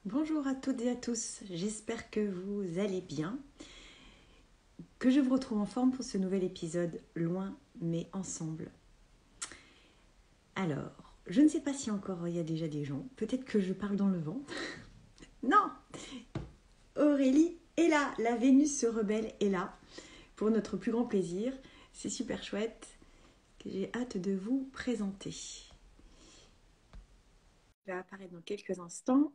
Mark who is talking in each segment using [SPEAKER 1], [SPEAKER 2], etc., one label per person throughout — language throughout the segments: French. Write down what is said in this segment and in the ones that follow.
[SPEAKER 1] Bonjour à toutes et à tous, j'espère que vous allez bien, que je vous retrouve en forme pour ce nouvel épisode Loin mais ensemble. Alors, je ne sais pas si encore il y a déjà des gens, peut-être que je parle dans le vent. Non, Aurélie est là, la Vénus rebelle est là, pour notre plus grand plaisir. C'est super chouette, que j'ai hâte de vous présenter. Elle va apparaître dans quelques instants.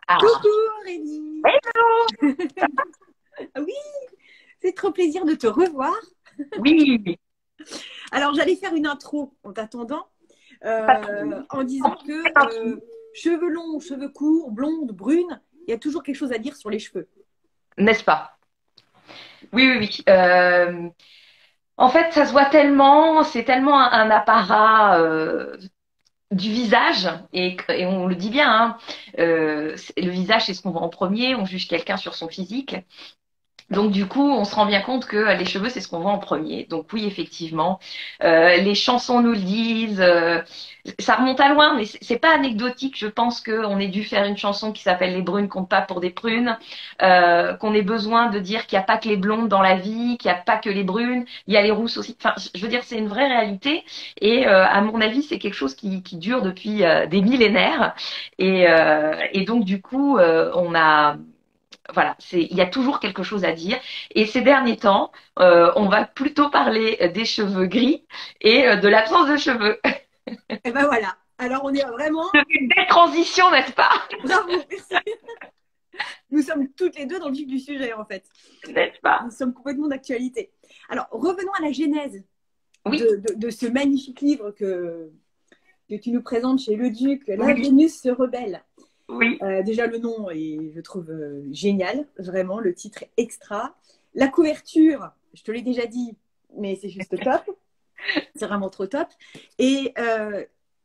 [SPEAKER 2] Ah,
[SPEAKER 1] Coucou Aurélie.
[SPEAKER 2] hello.
[SPEAKER 1] Oui, c'est trop plaisir de te revoir.
[SPEAKER 2] Oui,
[SPEAKER 1] Alors, j'allais faire une intro en t'attendant,
[SPEAKER 2] pas de
[SPEAKER 1] en disant
[SPEAKER 2] c'est
[SPEAKER 1] que
[SPEAKER 2] gentil,
[SPEAKER 1] cheveux longs, cheveux courts, blonde, brune, il y a toujours quelque chose à dire sur les cheveux.
[SPEAKER 2] n'est-ce pas? Oui, oui, oui. En fait, ça se voit tellement, c'est tellement un apparat du visage, et on le dit bien, hein, le visage, c'est ce qu'on voit en premier, on juge quelqu'un sur son physique. Donc du coup, on se rend bien compte que les cheveux, c'est ce qu'on voit en premier. Donc oui, effectivement, les chansons nous le disent. Ça remonte à loin, mais c'est pas anecdotique. Je pense qu'on ait dû faire une chanson qui s'appelle Les brunes comptent pas pour des prunes, qu'on ait besoin de dire qu'il n'y a pas que les blondes dans la vie, qu'il n'y a pas que les brunes, il y a les rousses aussi. Enfin, je veux dire, c'est une vraie réalité. Et à mon avis, c'est quelque chose qui dure depuis des millénaires. Et donc du coup, on a voilà, il y a toujours quelque chose à dire. Et ces derniers temps, on va plutôt parler des cheveux gris et de l'absence de cheveux.
[SPEAKER 1] Et ben voilà. Alors, on est vraiment,
[SPEAKER 2] Une belle transition, n'est-ce pas?
[SPEAKER 1] bravo, merci. Nous sommes toutes les deux dans le vif du sujet, en fait.
[SPEAKER 2] N'est-ce pas?
[SPEAKER 1] Nous sommes complètement d'actualité. Alors, revenons à la genèse
[SPEAKER 2] Oui,
[SPEAKER 1] de ce magnifique livre que tu nous présentes chez Le Duc, La
[SPEAKER 2] oui,
[SPEAKER 1] Vénus se rebelle.
[SPEAKER 2] oui.
[SPEAKER 1] Déjà, le nom est, je trouve, génial, vraiment, le titre est extra. La couverture, je te l'ai déjà dit, mais c'est juste top. C'est vraiment trop top. Et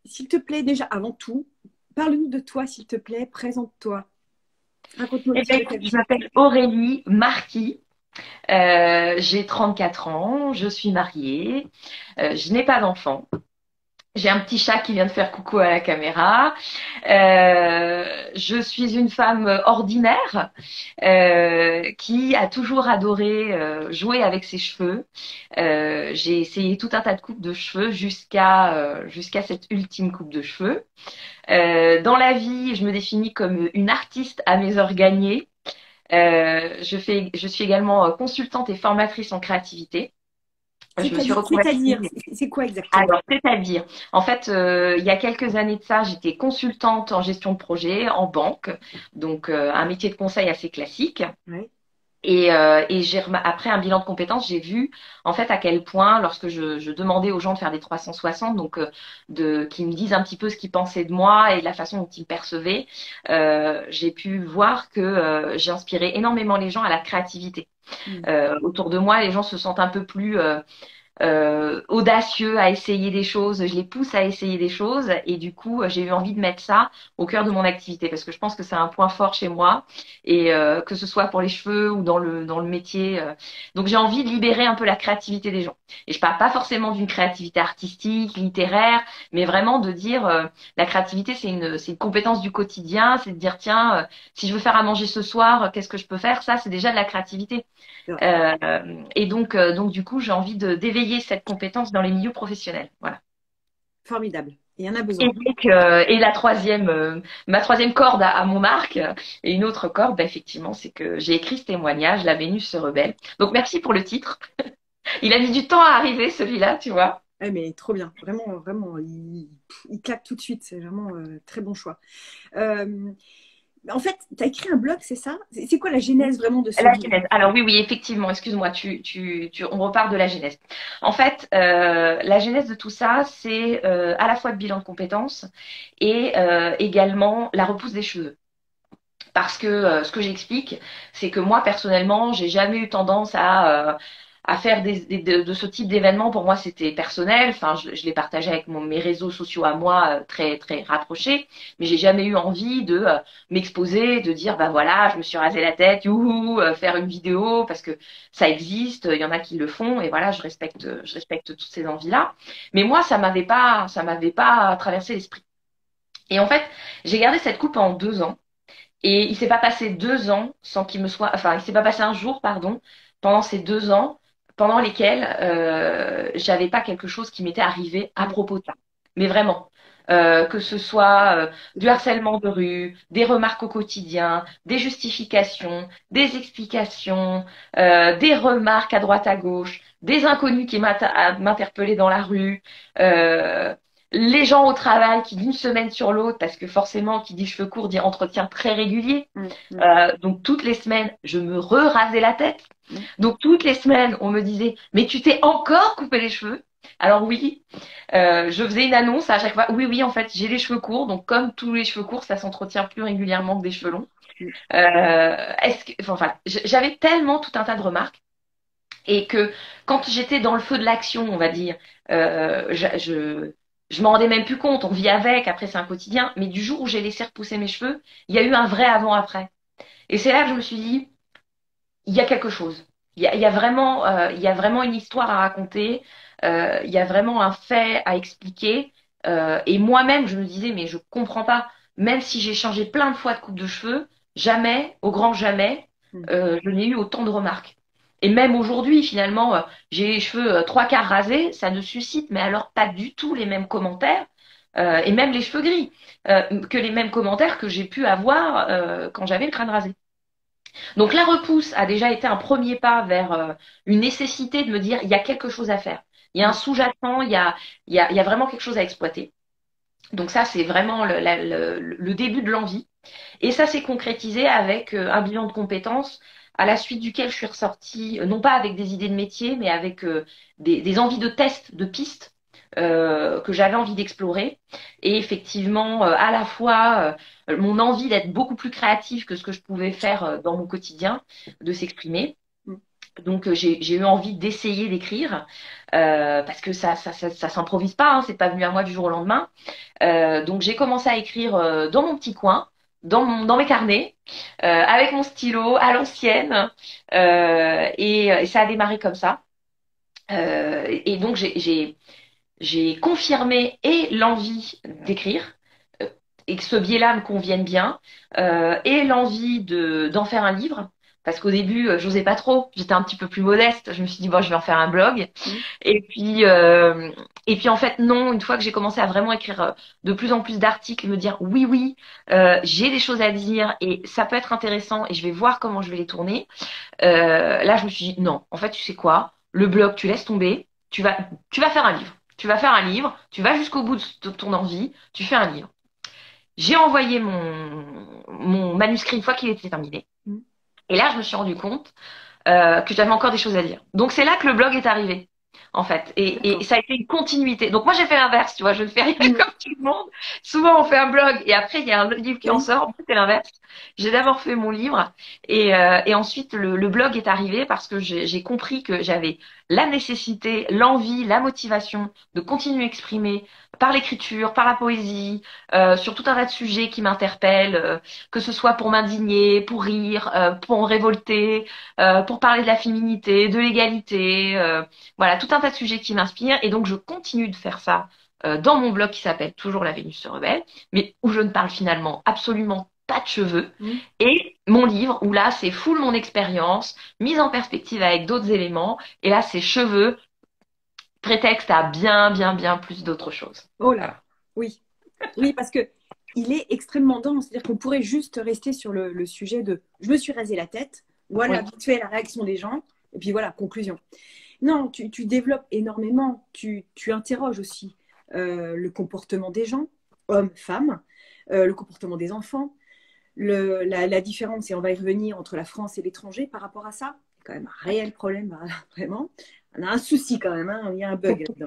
[SPEAKER 1] s'il te plaît, déjà, avant tout, parle-nous de toi, s'il te plaît, présente-toi. Raconte-nous un
[SPEAKER 2] Eh
[SPEAKER 1] petit
[SPEAKER 2] bien,
[SPEAKER 1] peu ta
[SPEAKER 2] écoute,
[SPEAKER 1] vie.
[SPEAKER 2] je m'appelle Aurélie Marquis. J'ai 34 ans, je suis mariée, je n'ai pas d'enfant. J'ai un petit chat qui vient de faire coucou à la caméra. Je suis une femme ordinaire qui a toujours adoré jouer avec ses cheveux. J'ai essayé tout un tas de coupes de cheveux jusqu'à cette ultime coupe de cheveux. Dans la vie, je me définis comme une artiste à mes heures gagnées. Je suis également consultante et formatrice en créativité. Je me suis
[SPEAKER 1] C'est-à-dire,
[SPEAKER 2] reconvertie.
[SPEAKER 1] c'est quoi exactement?
[SPEAKER 2] Alors, c'est-à-dire, en fait, il y a quelques années de ça, j'étais consultante en gestion de projet en banque, donc un métier de conseil assez classique.
[SPEAKER 1] Ouais.
[SPEAKER 2] Après un bilan de compétences, j'ai vu en fait à quel point, lorsque je demandais aux gens de faire des 360, donc qu'ils me disent un petit peu ce qu'ils pensaient de moi et de la façon dont ils me percevaient, j'ai pu voir que j'ai inspiré énormément les gens à la créativité.
[SPEAKER 1] Mm.
[SPEAKER 2] Autour de moi, les gens se sentent un peu plus audacieux à essayer des choses, je les pousse à essayer des choses et du coup j'ai eu envie de mettre ça au cœur de mon activité parce que je pense que c'est un point fort chez moi et que ce soit pour les cheveux ou dans le métier. Donc j'ai envie de libérer un peu la créativité des gens. Et je parle pas forcément d'une créativité artistique, littéraire, mais vraiment de dire la créativité c'est une compétence du quotidien, c'est de dire tiens si je veux faire à manger ce soir, qu'est-ce que je peux faire? Ça c'est déjà de la créativité.
[SPEAKER 1] C'est vrai.
[SPEAKER 2] Et donc, du coup, j'ai envie d'éveiller cette compétence dans les milieux professionnels. Voilà.
[SPEAKER 1] Formidable. Il y en a
[SPEAKER 2] Et
[SPEAKER 1] besoin.
[SPEAKER 2] donc, ma troisième corde à mon arc, et une autre corde, bah, effectivement, c'est que j'ai écrit ce témoignage, La Vénus se rebelle. Donc, merci pour le titre. Il a mis du temps à arriver, celui-là, tu vois.
[SPEAKER 1] Ouais, mais trop bien. Vraiment, vraiment, il claque tout de suite. C'est vraiment très bon choix. Euh, En fait, tu as écrit un blog, c'est ça? C'est quoi la genèse vraiment de ce
[SPEAKER 2] La
[SPEAKER 1] livre?
[SPEAKER 2] genèse. Alors oui, oui, effectivement, excuse-moi, on repart de la genèse. En fait, la genèse de tout ça, c'est à la fois le bilan de compétences et également la repousse des cheveux. Parce que ce que j'explique, c'est que moi personnellement, j'ai jamais eu tendance à faire de ce type d'événements, pour moi, c'était personnel. Enfin, je l'ai partagé avec mes réseaux sociaux à moi, très très rapprochés. Mais j'ai jamais eu envie de m'exposer, de dire bah voilà, je me suis rasé la tête, youhou, faire une vidéo parce que ça existe. Il y en a qui le font et voilà, je respecte toutes ces envies-là. Mais moi, ça m'avait pas traversé l'esprit. Et en fait, j'ai gardé cette coupe en 2 ans. Et il s'est pas passé 2 ans sans qu'il me soit, enfin, il s'est pas passé un jour, pardon, pendant ces 2 ans, pendant lesquels j'avais pas quelque chose qui m'était arrivé à propos de ça. Mais vraiment, que ce soit du harcèlement de rue, des remarques au quotidien, des justifications, des explications, des remarques à droite à gauche, des inconnus qui m'interpellaient dans la rue. euh, les gens au travail qui d'une semaine sur l'autre, parce que forcément, qui dit cheveux courts dit entretien très régulier. Donc toutes les semaines, je me rasais la tête. Donc toutes les semaines, on me disait, mais tu t'es encore coupé les cheveux? Alors oui, je faisais une annonce à chaque fois. Oui, oui, en fait, j'ai les cheveux courts. Donc comme tous les cheveux courts, ça s'entretient plus régulièrement que des cheveux longs. Enfin, voilà. J'avais tellement tout un tas de remarques et que quand j'étais dans le feu de l'action, on va dire, je m'en rendais même plus compte. On vit avec, après c'est un quotidien. Mais du jour où j'ai laissé repousser mes cheveux, il y a eu un vrai avant-après. Et c'est là que je me suis dit, il y a quelque chose. Il y a vraiment une histoire à raconter. Il y a vraiment un fait à expliquer. Et moi-même, je me disais, mais je comprends pas. Même si j'ai changé plein de fois de coupe de cheveux, jamais, au grand jamais, je n'ai eu autant de remarques. Et même aujourd'hui, finalement, j'ai les cheveux trois quarts rasés, ça ne suscite, mais alors pas du tout les mêmes commentaires, et même les cheveux gris, que les mêmes commentaires que j'ai pu avoir quand j'avais le crâne rasé. Donc la repousse a déjà été un premier pas vers une nécessité de me dire, il y a quelque chose à faire. Il y a un sous-jacent, il y a vraiment quelque chose à exploiter. Donc ça, c'est vraiment le début de l'envie. Et ça s'est concrétisé avec un bilan de compétences à la suite duquel je suis ressortie, non pas avec des idées de métier, mais avec des envies de tests, de pistes que j'avais envie d'explorer. Et effectivement, à la fois mon envie d'être beaucoup plus créative que ce que je pouvais faire dans mon quotidien, de s'exprimer. Donc j'ai eu envie d'essayer d'écrire parce que ça s'improvise pas, hein, c'est pas venu à moi du jour au lendemain. Donc j'ai commencé à écrire dans mon petit coin, dans mes carnets, avec mon stylo à l'ancienne, et ça a démarré comme ça. Et donc j'ai confirmé et l'envie d'écrire et que ce biais-là me convienne bien, et l'envie d'en faire un livre. Parce qu'au début, j'osais pas trop. J'étais un petit peu plus modeste. Je me suis dit, bon, je vais en faire un blog. Et puis en fait, non, une fois que j'ai commencé à vraiment écrire de plus en plus d'articles, me dire, oui, oui, j'ai des choses à dire et ça peut être intéressant et je vais voir comment je vais les tourner. Là, je me suis dit, non, en fait, tu sais quoi? Le blog, tu laisses tomber. Tu vas faire un livre. Tu vas faire un livre. Tu vas jusqu'au bout de ton envie. Tu fais un livre. J'ai envoyé mon manuscrit une fois qu'il était terminé. Et là, je me suis rendu compte que j'avais encore des choses à dire. Donc, c'est là que le blog est arrivé, en fait. Et ça a été une continuité. Donc, moi, j'ai fait l'inverse, tu vois. Je ne fais rien comme tout le monde. Souvent, on fait un blog et après, il y a un livre qui en sort. Moi, c'est l'inverse. J'ai d'abord fait mon livre et ensuite, le blog est arrivé parce que j'ai compris que j'avais la nécessité, l'envie, la motivation de continuer à exprimer par l'écriture, par la poésie, sur tout un tas de sujets qui m'interpellent, que ce soit pour m'indigner, pour rire, pour me révolter, pour parler de la féminité, de l'égalité, voilà, tout un tas de sujets qui m'inspirent. Et donc, je continue de faire ça dans mon blog qui s'appelle toujours La Vénus se rebelle, mais où je ne parle finalement absolument pas de cheveux. Et mon livre, où là, c'est full mon expérience, mise en perspective avec d'autres éléments. Et là, c'est cheveux, prétexte à bien, bien, bien plus d'autres choses.
[SPEAKER 1] Oh là, oui. Oui, parce que il est extrêmement dense. C'est-à-dire qu'on pourrait juste rester sur le sujet de je me suis rasé la tête, voilà, vite fait la réaction des gens, et puis voilà, conclusion. Non, tu développes énormément, tu interroges aussi le comportement des gens, hommes, femmes, le comportement des enfants, la différence, et on va y revenir, entre la France et l'étranger par rapport à ça. C'est quand même un réel problème, vraiment. On a un souci quand même, hein, il y a un bug là-dedans.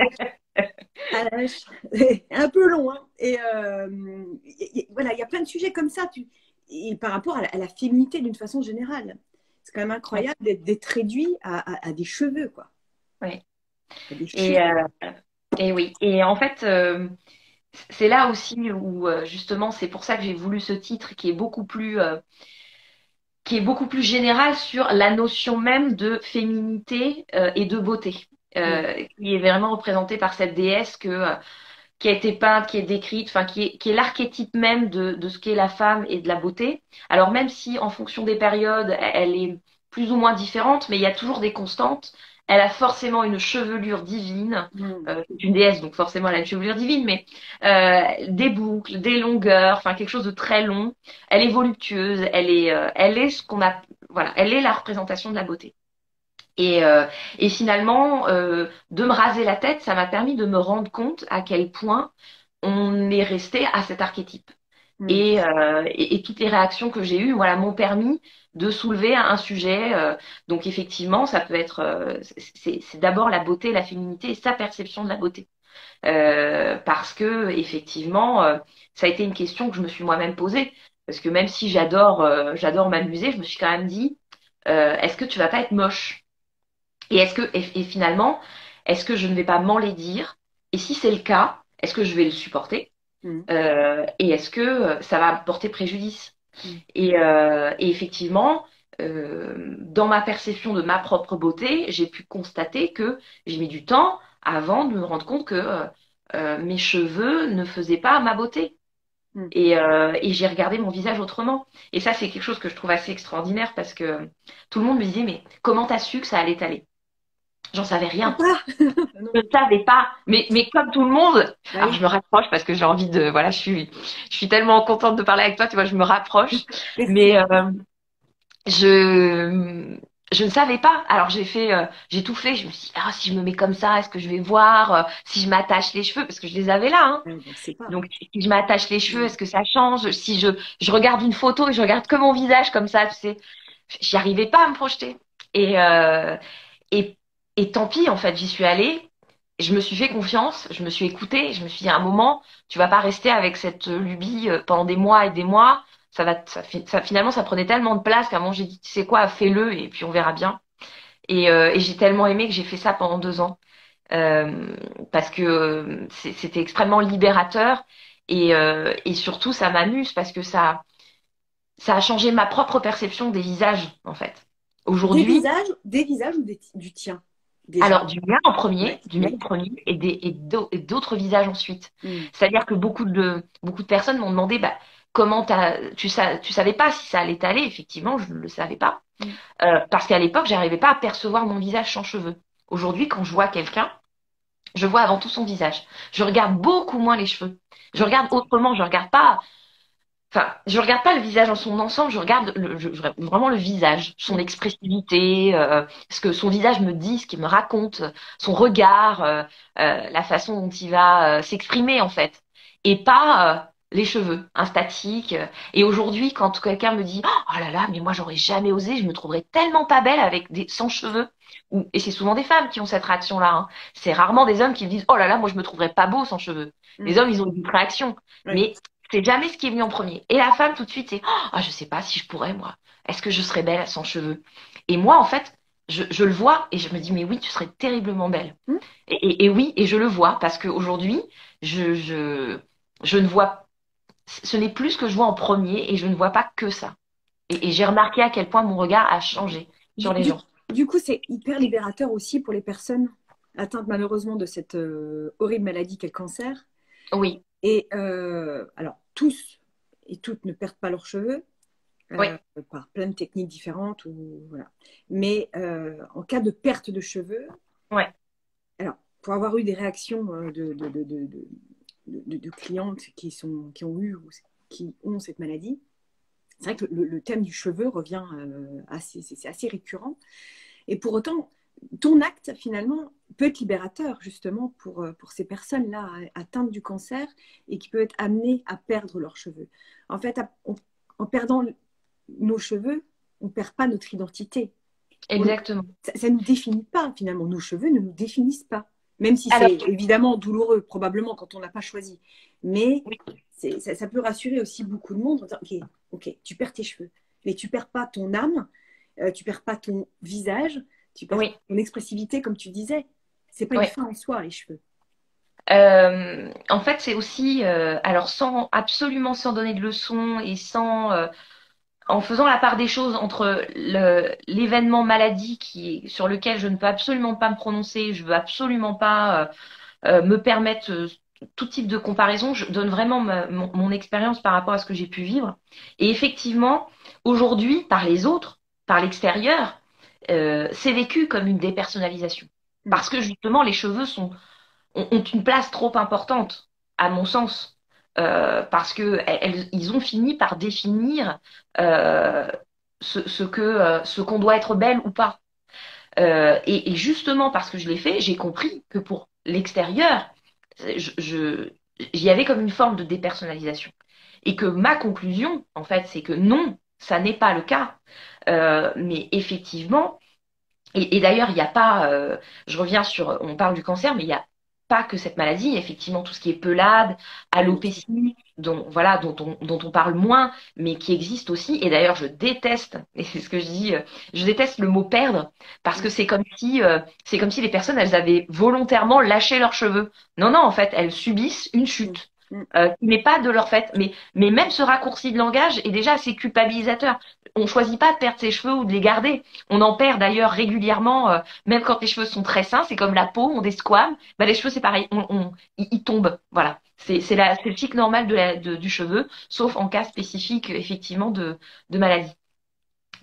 [SPEAKER 1] Un peu long, hein. Et voilà, il y a plein de sujets comme ça, et par rapport à la féminité d'une façon générale. C'est quand même incroyable d'être réduit à des cheveux, quoi.
[SPEAKER 2] Oui.
[SPEAKER 1] À des
[SPEAKER 2] Et,
[SPEAKER 1] cheveux.
[SPEAKER 2] euh, et oui. Et en fait, c'est là aussi où justement, c'est pour ça que j'ai voulu ce titre qui est beaucoup plus général sur la notion même de féminité et de beauté,
[SPEAKER 1] Mm.
[SPEAKER 2] qui est vraiment représentée par cette déesse qui a été peinte, qui est décrite, enfin qui est l'archétype même de ce qu'est la femme et de la beauté. Alors même si en fonction des périodes, elle est plus ou moins différente, mais il y a toujours des constantes. Elle a forcément une chevelure divine.
[SPEAKER 1] Mm.
[SPEAKER 2] C'est une déesse, donc forcément elle a une chevelure divine, mais des boucles, des longueurs, enfin quelque chose de très long. Elle est voluptueuse, elle est ce qu'on a, voilà, elle est la représentation de la beauté. Et finalement, de me raser la tête, ça m'a permis de me rendre compte à quel point on est resté à cet archétype.
[SPEAKER 1] Mm.
[SPEAKER 2] Et toutes les réactions que j'ai eues, voilà, m'ont permis de soulever un sujet. Donc effectivement, ça peut être, c'est d'abord la beauté, la féminité et sa perception de la beauté. Parce que effectivement, ça a été une question que je me suis moi-même posée. Parce que même si j'adore m'amuser, je me suis quand même dit, est-ce que tu vas pas être moche? Et finalement, est-ce que je ne vais pas m'enlaidir? Et si c'est le cas, est-ce que je vais le supporter?
[SPEAKER 1] Mm.
[SPEAKER 2] Et est-ce que ça va me porter préjudice?
[SPEAKER 1] Mm.
[SPEAKER 2] Et effectivement, dans ma perception de ma propre beauté, j'ai pu constater que j'ai mis du temps avant de me rendre compte que mes cheveux ne faisaient pas ma beauté.
[SPEAKER 1] Mm.
[SPEAKER 2] Et j'ai regardé mon visage autrement. Et ça, c'est quelque chose que je trouve assez extraordinaire parce que tout le monde me disait, mais comment t'as su que ça allait t'aller? J'en savais
[SPEAKER 1] Ah,
[SPEAKER 2] rien.
[SPEAKER 1] pas. Non.
[SPEAKER 2] Je ne savais pas. Mais comme tout le monde,
[SPEAKER 1] Bah
[SPEAKER 2] alors
[SPEAKER 1] oui.
[SPEAKER 2] je me rapproche parce que j'ai envie de, voilà, je suis tellement contente de parler avec toi, tu vois, je me rapproche.
[SPEAKER 1] Merci.
[SPEAKER 2] Mais je, je ne savais pas. Alors j'ai tout fait. Je me suis dit, ah, si je me mets comme ça, est-ce que je vais voir si je m'attache les cheveux, parce que je les avais là, hein.
[SPEAKER 1] On ne sait pas.
[SPEAKER 2] Donc si je m'attache les cheveux,
[SPEAKER 1] Mm.
[SPEAKER 2] est-ce que ça change? Si je regarde une photo et je regarde que mon visage comme ça, tu sais, j'y arrivais pas à me projeter. Et, euh, et, et tant pis, en fait, j'y suis allée. Je me suis fait confiance, je me suis écoutée, je me suis dit à un moment, tu vas pas rester avec cette lubie pendant des mois et des mois. Finalement, ça prenait tellement de place qu'à un moment, j'ai dit, tu sais quoi, fais-le et puis on verra bien. Et j'ai tellement aimé que j'ai fait ça pendant 2 ans. Euh, Parce que c'était extrêmement libérateur et surtout, ça m'amuse parce que ça a changé ma propre perception des visages, en fait. Aujourd'hui,
[SPEAKER 1] Des visages ou du tien, déjà?
[SPEAKER 2] alors, du mien en premier,
[SPEAKER 1] Ouais,
[SPEAKER 2] du mien
[SPEAKER 1] oui.
[SPEAKER 2] en premier et d'autres visages ensuite.
[SPEAKER 1] Mm.
[SPEAKER 2] C'est-à-dire que beaucoup de personnes m'ont demandé bah, tu savais pas si ça allait t'aller. Effectivement, je ne le savais pas.
[SPEAKER 1] Mm.
[SPEAKER 2] Parce qu'à l'époque, j'arrivais pas à percevoir mon visage sans cheveux. Aujourd'hui, quand je vois quelqu'un, je vois avant tout son visage. Je regarde beaucoup moins les cheveux. Je
[SPEAKER 1] Mm.
[SPEAKER 2] regarde autrement, je regarde pas. Enfin, je regarde pas le visage dans son ensemble, je regarde vraiment le visage, son
[SPEAKER 1] Mm.
[SPEAKER 2] expressivité, ce que son visage me dit, ce qu'il me raconte, son regard, la façon dont il va s'exprimer en fait, et pas les cheveux, un statique. Et aujourd'hui, quand quelqu'un me dit, oh là là, mais moi j'aurais jamais osé, je me trouverais tellement pas belle avec des sans cheveux. Et c'est souvent des femmes qui ont cette réaction-là, hein. C'est rarement des hommes qui me disent, oh là là, moi je me trouverais pas beau sans cheveux. Les
[SPEAKER 1] Mm.
[SPEAKER 2] hommes, ils ont une réaction.
[SPEAKER 1] Oui.
[SPEAKER 2] Mais c'est jamais ce qui est venu en premier. Et la femme, tout de suite, c'est ah, je sais pas si je pourrais, moi. Est-ce que je serais belle sans cheveux? Et moi, en fait, je le vois et je me dis, mais oui, tu serais terriblement belle.
[SPEAKER 1] Mm.
[SPEAKER 2] Et oui, et je le vois parce qu'aujourd'hui, je, je, je ne vois, ce n'est plus ce que je vois en premier et je ne vois pas que ça. Et j'ai remarqué à quel point mon regard a changé
[SPEAKER 1] Du,
[SPEAKER 2] sur les
[SPEAKER 1] du-
[SPEAKER 2] gens.
[SPEAKER 1] du coup, c'est hyper libérateur aussi pour les personnes atteintes malheureusement de cette horrible maladie qu'est le cancer.
[SPEAKER 2] Oui,
[SPEAKER 1] Et alors, tous et toutes ne perdent pas leurs cheveux
[SPEAKER 2] oui,
[SPEAKER 1] euh, par plein de techniques différentes. Voilà. Mais en cas de perte de cheveux,
[SPEAKER 2] ouais,
[SPEAKER 1] alors, pour avoir eu des réactions de clientes qui ont eu ou qui ont cette maladie, c'est vrai que le thème du cheveu revient c'est assez récurrent. Et pour autant, ton acte, finalement, peut être libérateur, justement, pour ces personnes-là atteintes du cancer et qui peuvent être amenées à perdre leurs cheveux. En fait, en perdant nos cheveux, on ne perd pas notre identité.
[SPEAKER 2] exactement.
[SPEAKER 1] Ça ne nous définit pas, finalement. Nos cheveux ne nous définissent pas. Même si
[SPEAKER 2] Alors,
[SPEAKER 1] c'est évidemment douloureux, probablement, quand on n'a pas choisi. Mais
[SPEAKER 2] oui,
[SPEAKER 1] ça peut rassurer aussi beaucoup de monde en disant, ok, tu perds tes cheveux, mais tu perds pas ton âme, tu perds pas ton visage, tu perds
[SPEAKER 2] Oui,
[SPEAKER 1] ton expressivité, comme tu disais. C'est pas une
[SPEAKER 2] oui.
[SPEAKER 1] fin en soi, les cheveux.
[SPEAKER 2] En fait, c'est aussi, alors absolument sans donner de leçons et en faisant la part des choses entre l'événement maladie sur lequel je ne peux absolument pas me prononcer, je veux absolument pas me permettre tout type de comparaison. Je donne vraiment mon expérience par rapport à ce que j'ai pu vivre. Et effectivement, aujourd'hui, par les autres, par l'extérieur, c'est vécu comme une dépersonnalisation.
[SPEAKER 1] Mm.
[SPEAKER 2] Parce que justement, les cheveux ont une place trop importante, à mon sens. Parce que ils ont fini par définir euh, ce qu'on doit être belle ou pas. Et justement parce que je l'ai fait, j'ai compris que pour l'extérieur, j'y avait comme une forme de dépersonnalisation. Et que ma conclusion, en fait, c'est que non, ça n'est pas le cas. Mais effectivement, et d'ailleurs, il n'y a pas, je reviens sur, on parle du cancer, mais il n'y a pas que cette maladie, effectivement, tout ce qui est pelade,
[SPEAKER 1] Oui, bien sûr.
[SPEAKER 2] alopécie, voilà, dont on parle moins, mais qui existe aussi. Et d'ailleurs, je déteste, et c'est ce que je dis, je déteste le mot perdre, parce que
[SPEAKER 1] Mm.
[SPEAKER 2] c'est comme si les personnes, elles avaient volontairement lâché leurs cheveux. Non, non, en fait, elles subissent une
[SPEAKER 1] Mm.
[SPEAKER 2] chute.
[SPEAKER 1] Mm.
[SPEAKER 2] Qui n'est pas de leur fait, mais même ce raccourci de langage est déjà assez culpabilisateur. On choisit pas de perdre ses cheveux ou de les garder. On en perd d'ailleurs régulièrement, même quand les cheveux sont très sains, c'est comme la peau, on desquame. Bah, les cheveux, c'est pareil, ils tombent. Voilà. C'est le cycle normal du cheveu, sauf en cas spécifique, effectivement, de maladie.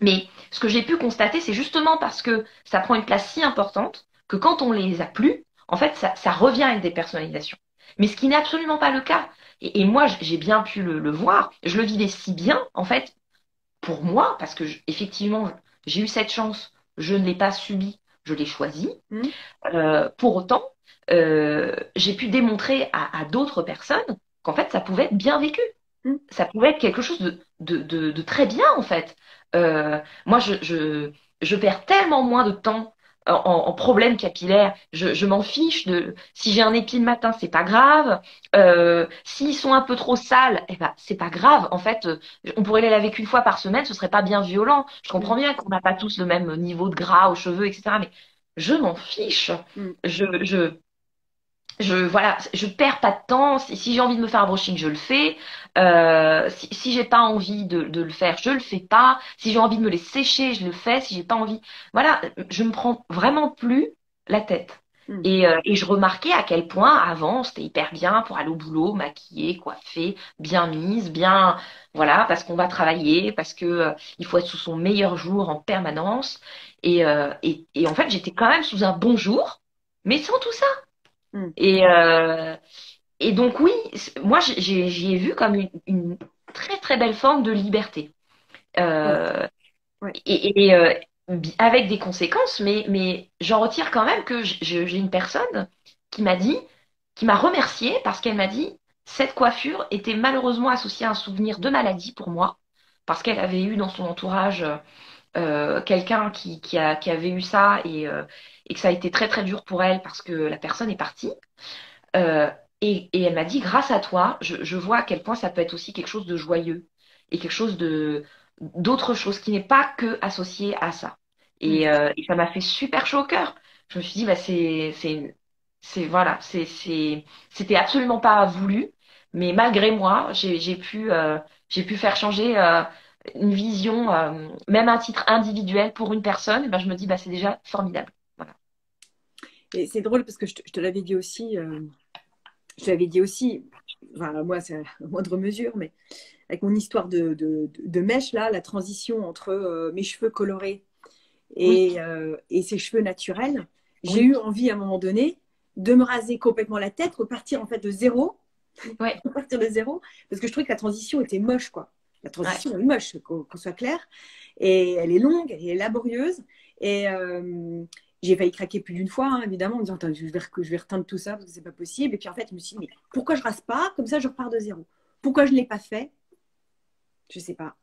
[SPEAKER 2] Mais ce que j'ai pu constater, c'est justement parce que ça prend une place si importante que quand on les a plus, en fait, ça revient avec des personnalisations. Mais ce qui n'est absolument pas le cas. Et moi, j'ai bien pu le voir. Je le vivais si bien, en fait, pour moi, parce que effectivement, j'ai eu cette chance, je ne l'ai pas subie, je l'ai choisie.
[SPEAKER 1] Mm.
[SPEAKER 2] Pour autant, j'ai pu démontrer à d'autres personnes qu'en fait, ça pouvait être bien vécu.
[SPEAKER 1] Mm.
[SPEAKER 2] Ça pouvait être quelque chose de très bien, en fait. Moi, je perds tellement moins de temps en problèmes capillaires. Je m'en fiche de si j'ai un épi le matin, c'est pas grave. S'ils sont un peu trop sales, eh ben, c'est pas grave. En fait, on pourrait les laver qu'une fois par semaine, ce serait pas bien violent. Je comprends
[SPEAKER 1] Mm.
[SPEAKER 2] bien qu'on n'a pas tous le même niveau de gras aux cheveux, etc. Mais je m'en fiche.
[SPEAKER 1] Mm.
[SPEAKER 2] Je, je, voilà, je perds pas de temps. Si j'ai envie de me faire un brushing, je le fais. Si j'ai pas envie de le faire, je le fais pas. Si j'ai envie de me les sécher, je le fais. Si j'ai pas envie, voilà, je me prends vraiment plus la tête.
[SPEAKER 1] Mm.
[SPEAKER 2] Et je remarquais à quel point avant c'était hyper bien pour aller au boulot, maquillée, coiffée, bien mise, bien, voilà, parce qu'on va travailler, parce que il faut être sous son meilleur jour en permanence. Et en fait, j'étais quand même sous un bon jour, mais sans tout ça.
[SPEAKER 1] Mm.
[SPEAKER 2] Et, et donc oui, moi j'y ai vu comme une très très belle forme de liberté.
[SPEAKER 1] Ouais.
[SPEAKER 2] Euh,
[SPEAKER 1] Ouais.
[SPEAKER 2] avec des conséquences, mais j'en retire quand même que j'ai une personne qui m'a dit, qui m'a remercié parce qu'elle m'a dit, cette coiffure était malheureusement associée à un souvenir de maladie pour moi, parce qu'elle avait eu dans son entourage quelqu'un qui avait eu ça et que ça a été très très dur pour elle parce que la personne est partie. Euh, et elle m'a dit, grâce à toi, je vois à quel point ça peut être aussi quelque chose de joyeux et quelque chose d'autre chose qui n'est pas que associé à ça.
[SPEAKER 1] Mm.
[SPEAKER 2] Et ça m'a fait super chaud au cœur. Je me suis dit, bah voilà, c'était absolument pas voulu, mais malgré moi, j'ai pu faire changer une vision, même un titre individuel pour une personne. Et ben, je me dis, bah c'est déjà formidable. Voilà.
[SPEAKER 1] Et c'est drôle parce que je te l'avais dit aussi, je l'avais dit aussi, enfin, moi c'est à moindre mesure, mais avec mon histoire de mèche, là, la transition entre mes cheveux colorés
[SPEAKER 2] Oui,
[SPEAKER 1] et ses cheveux naturels, j'ai
[SPEAKER 2] oui,
[SPEAKER 1] eu envie à un moment donné de me raser complètement la tête, repartir en fait de zéro,
[SPEAKER 2] ouais,
[SPEAKER 1] repartir de zéro, parce que je trouvais que la transition était moche, quoi. La
[SPEAKER 2] ouais.
[SPEAKER 1] transition est moche, qu'on soit clair, et elle est longue, elle est laborieuse, et j'ai failli craquer plus d'une fois, hein, évidemment, en me disant, attends, je vais reteindre tout ça parce que c'est pas possible. Et puis en fait, je me suis dit, mais pourquoi je rase pas? Comme ça, je repars de zéro. Pourquoi je ne l'ai pas fait? Je sais pas.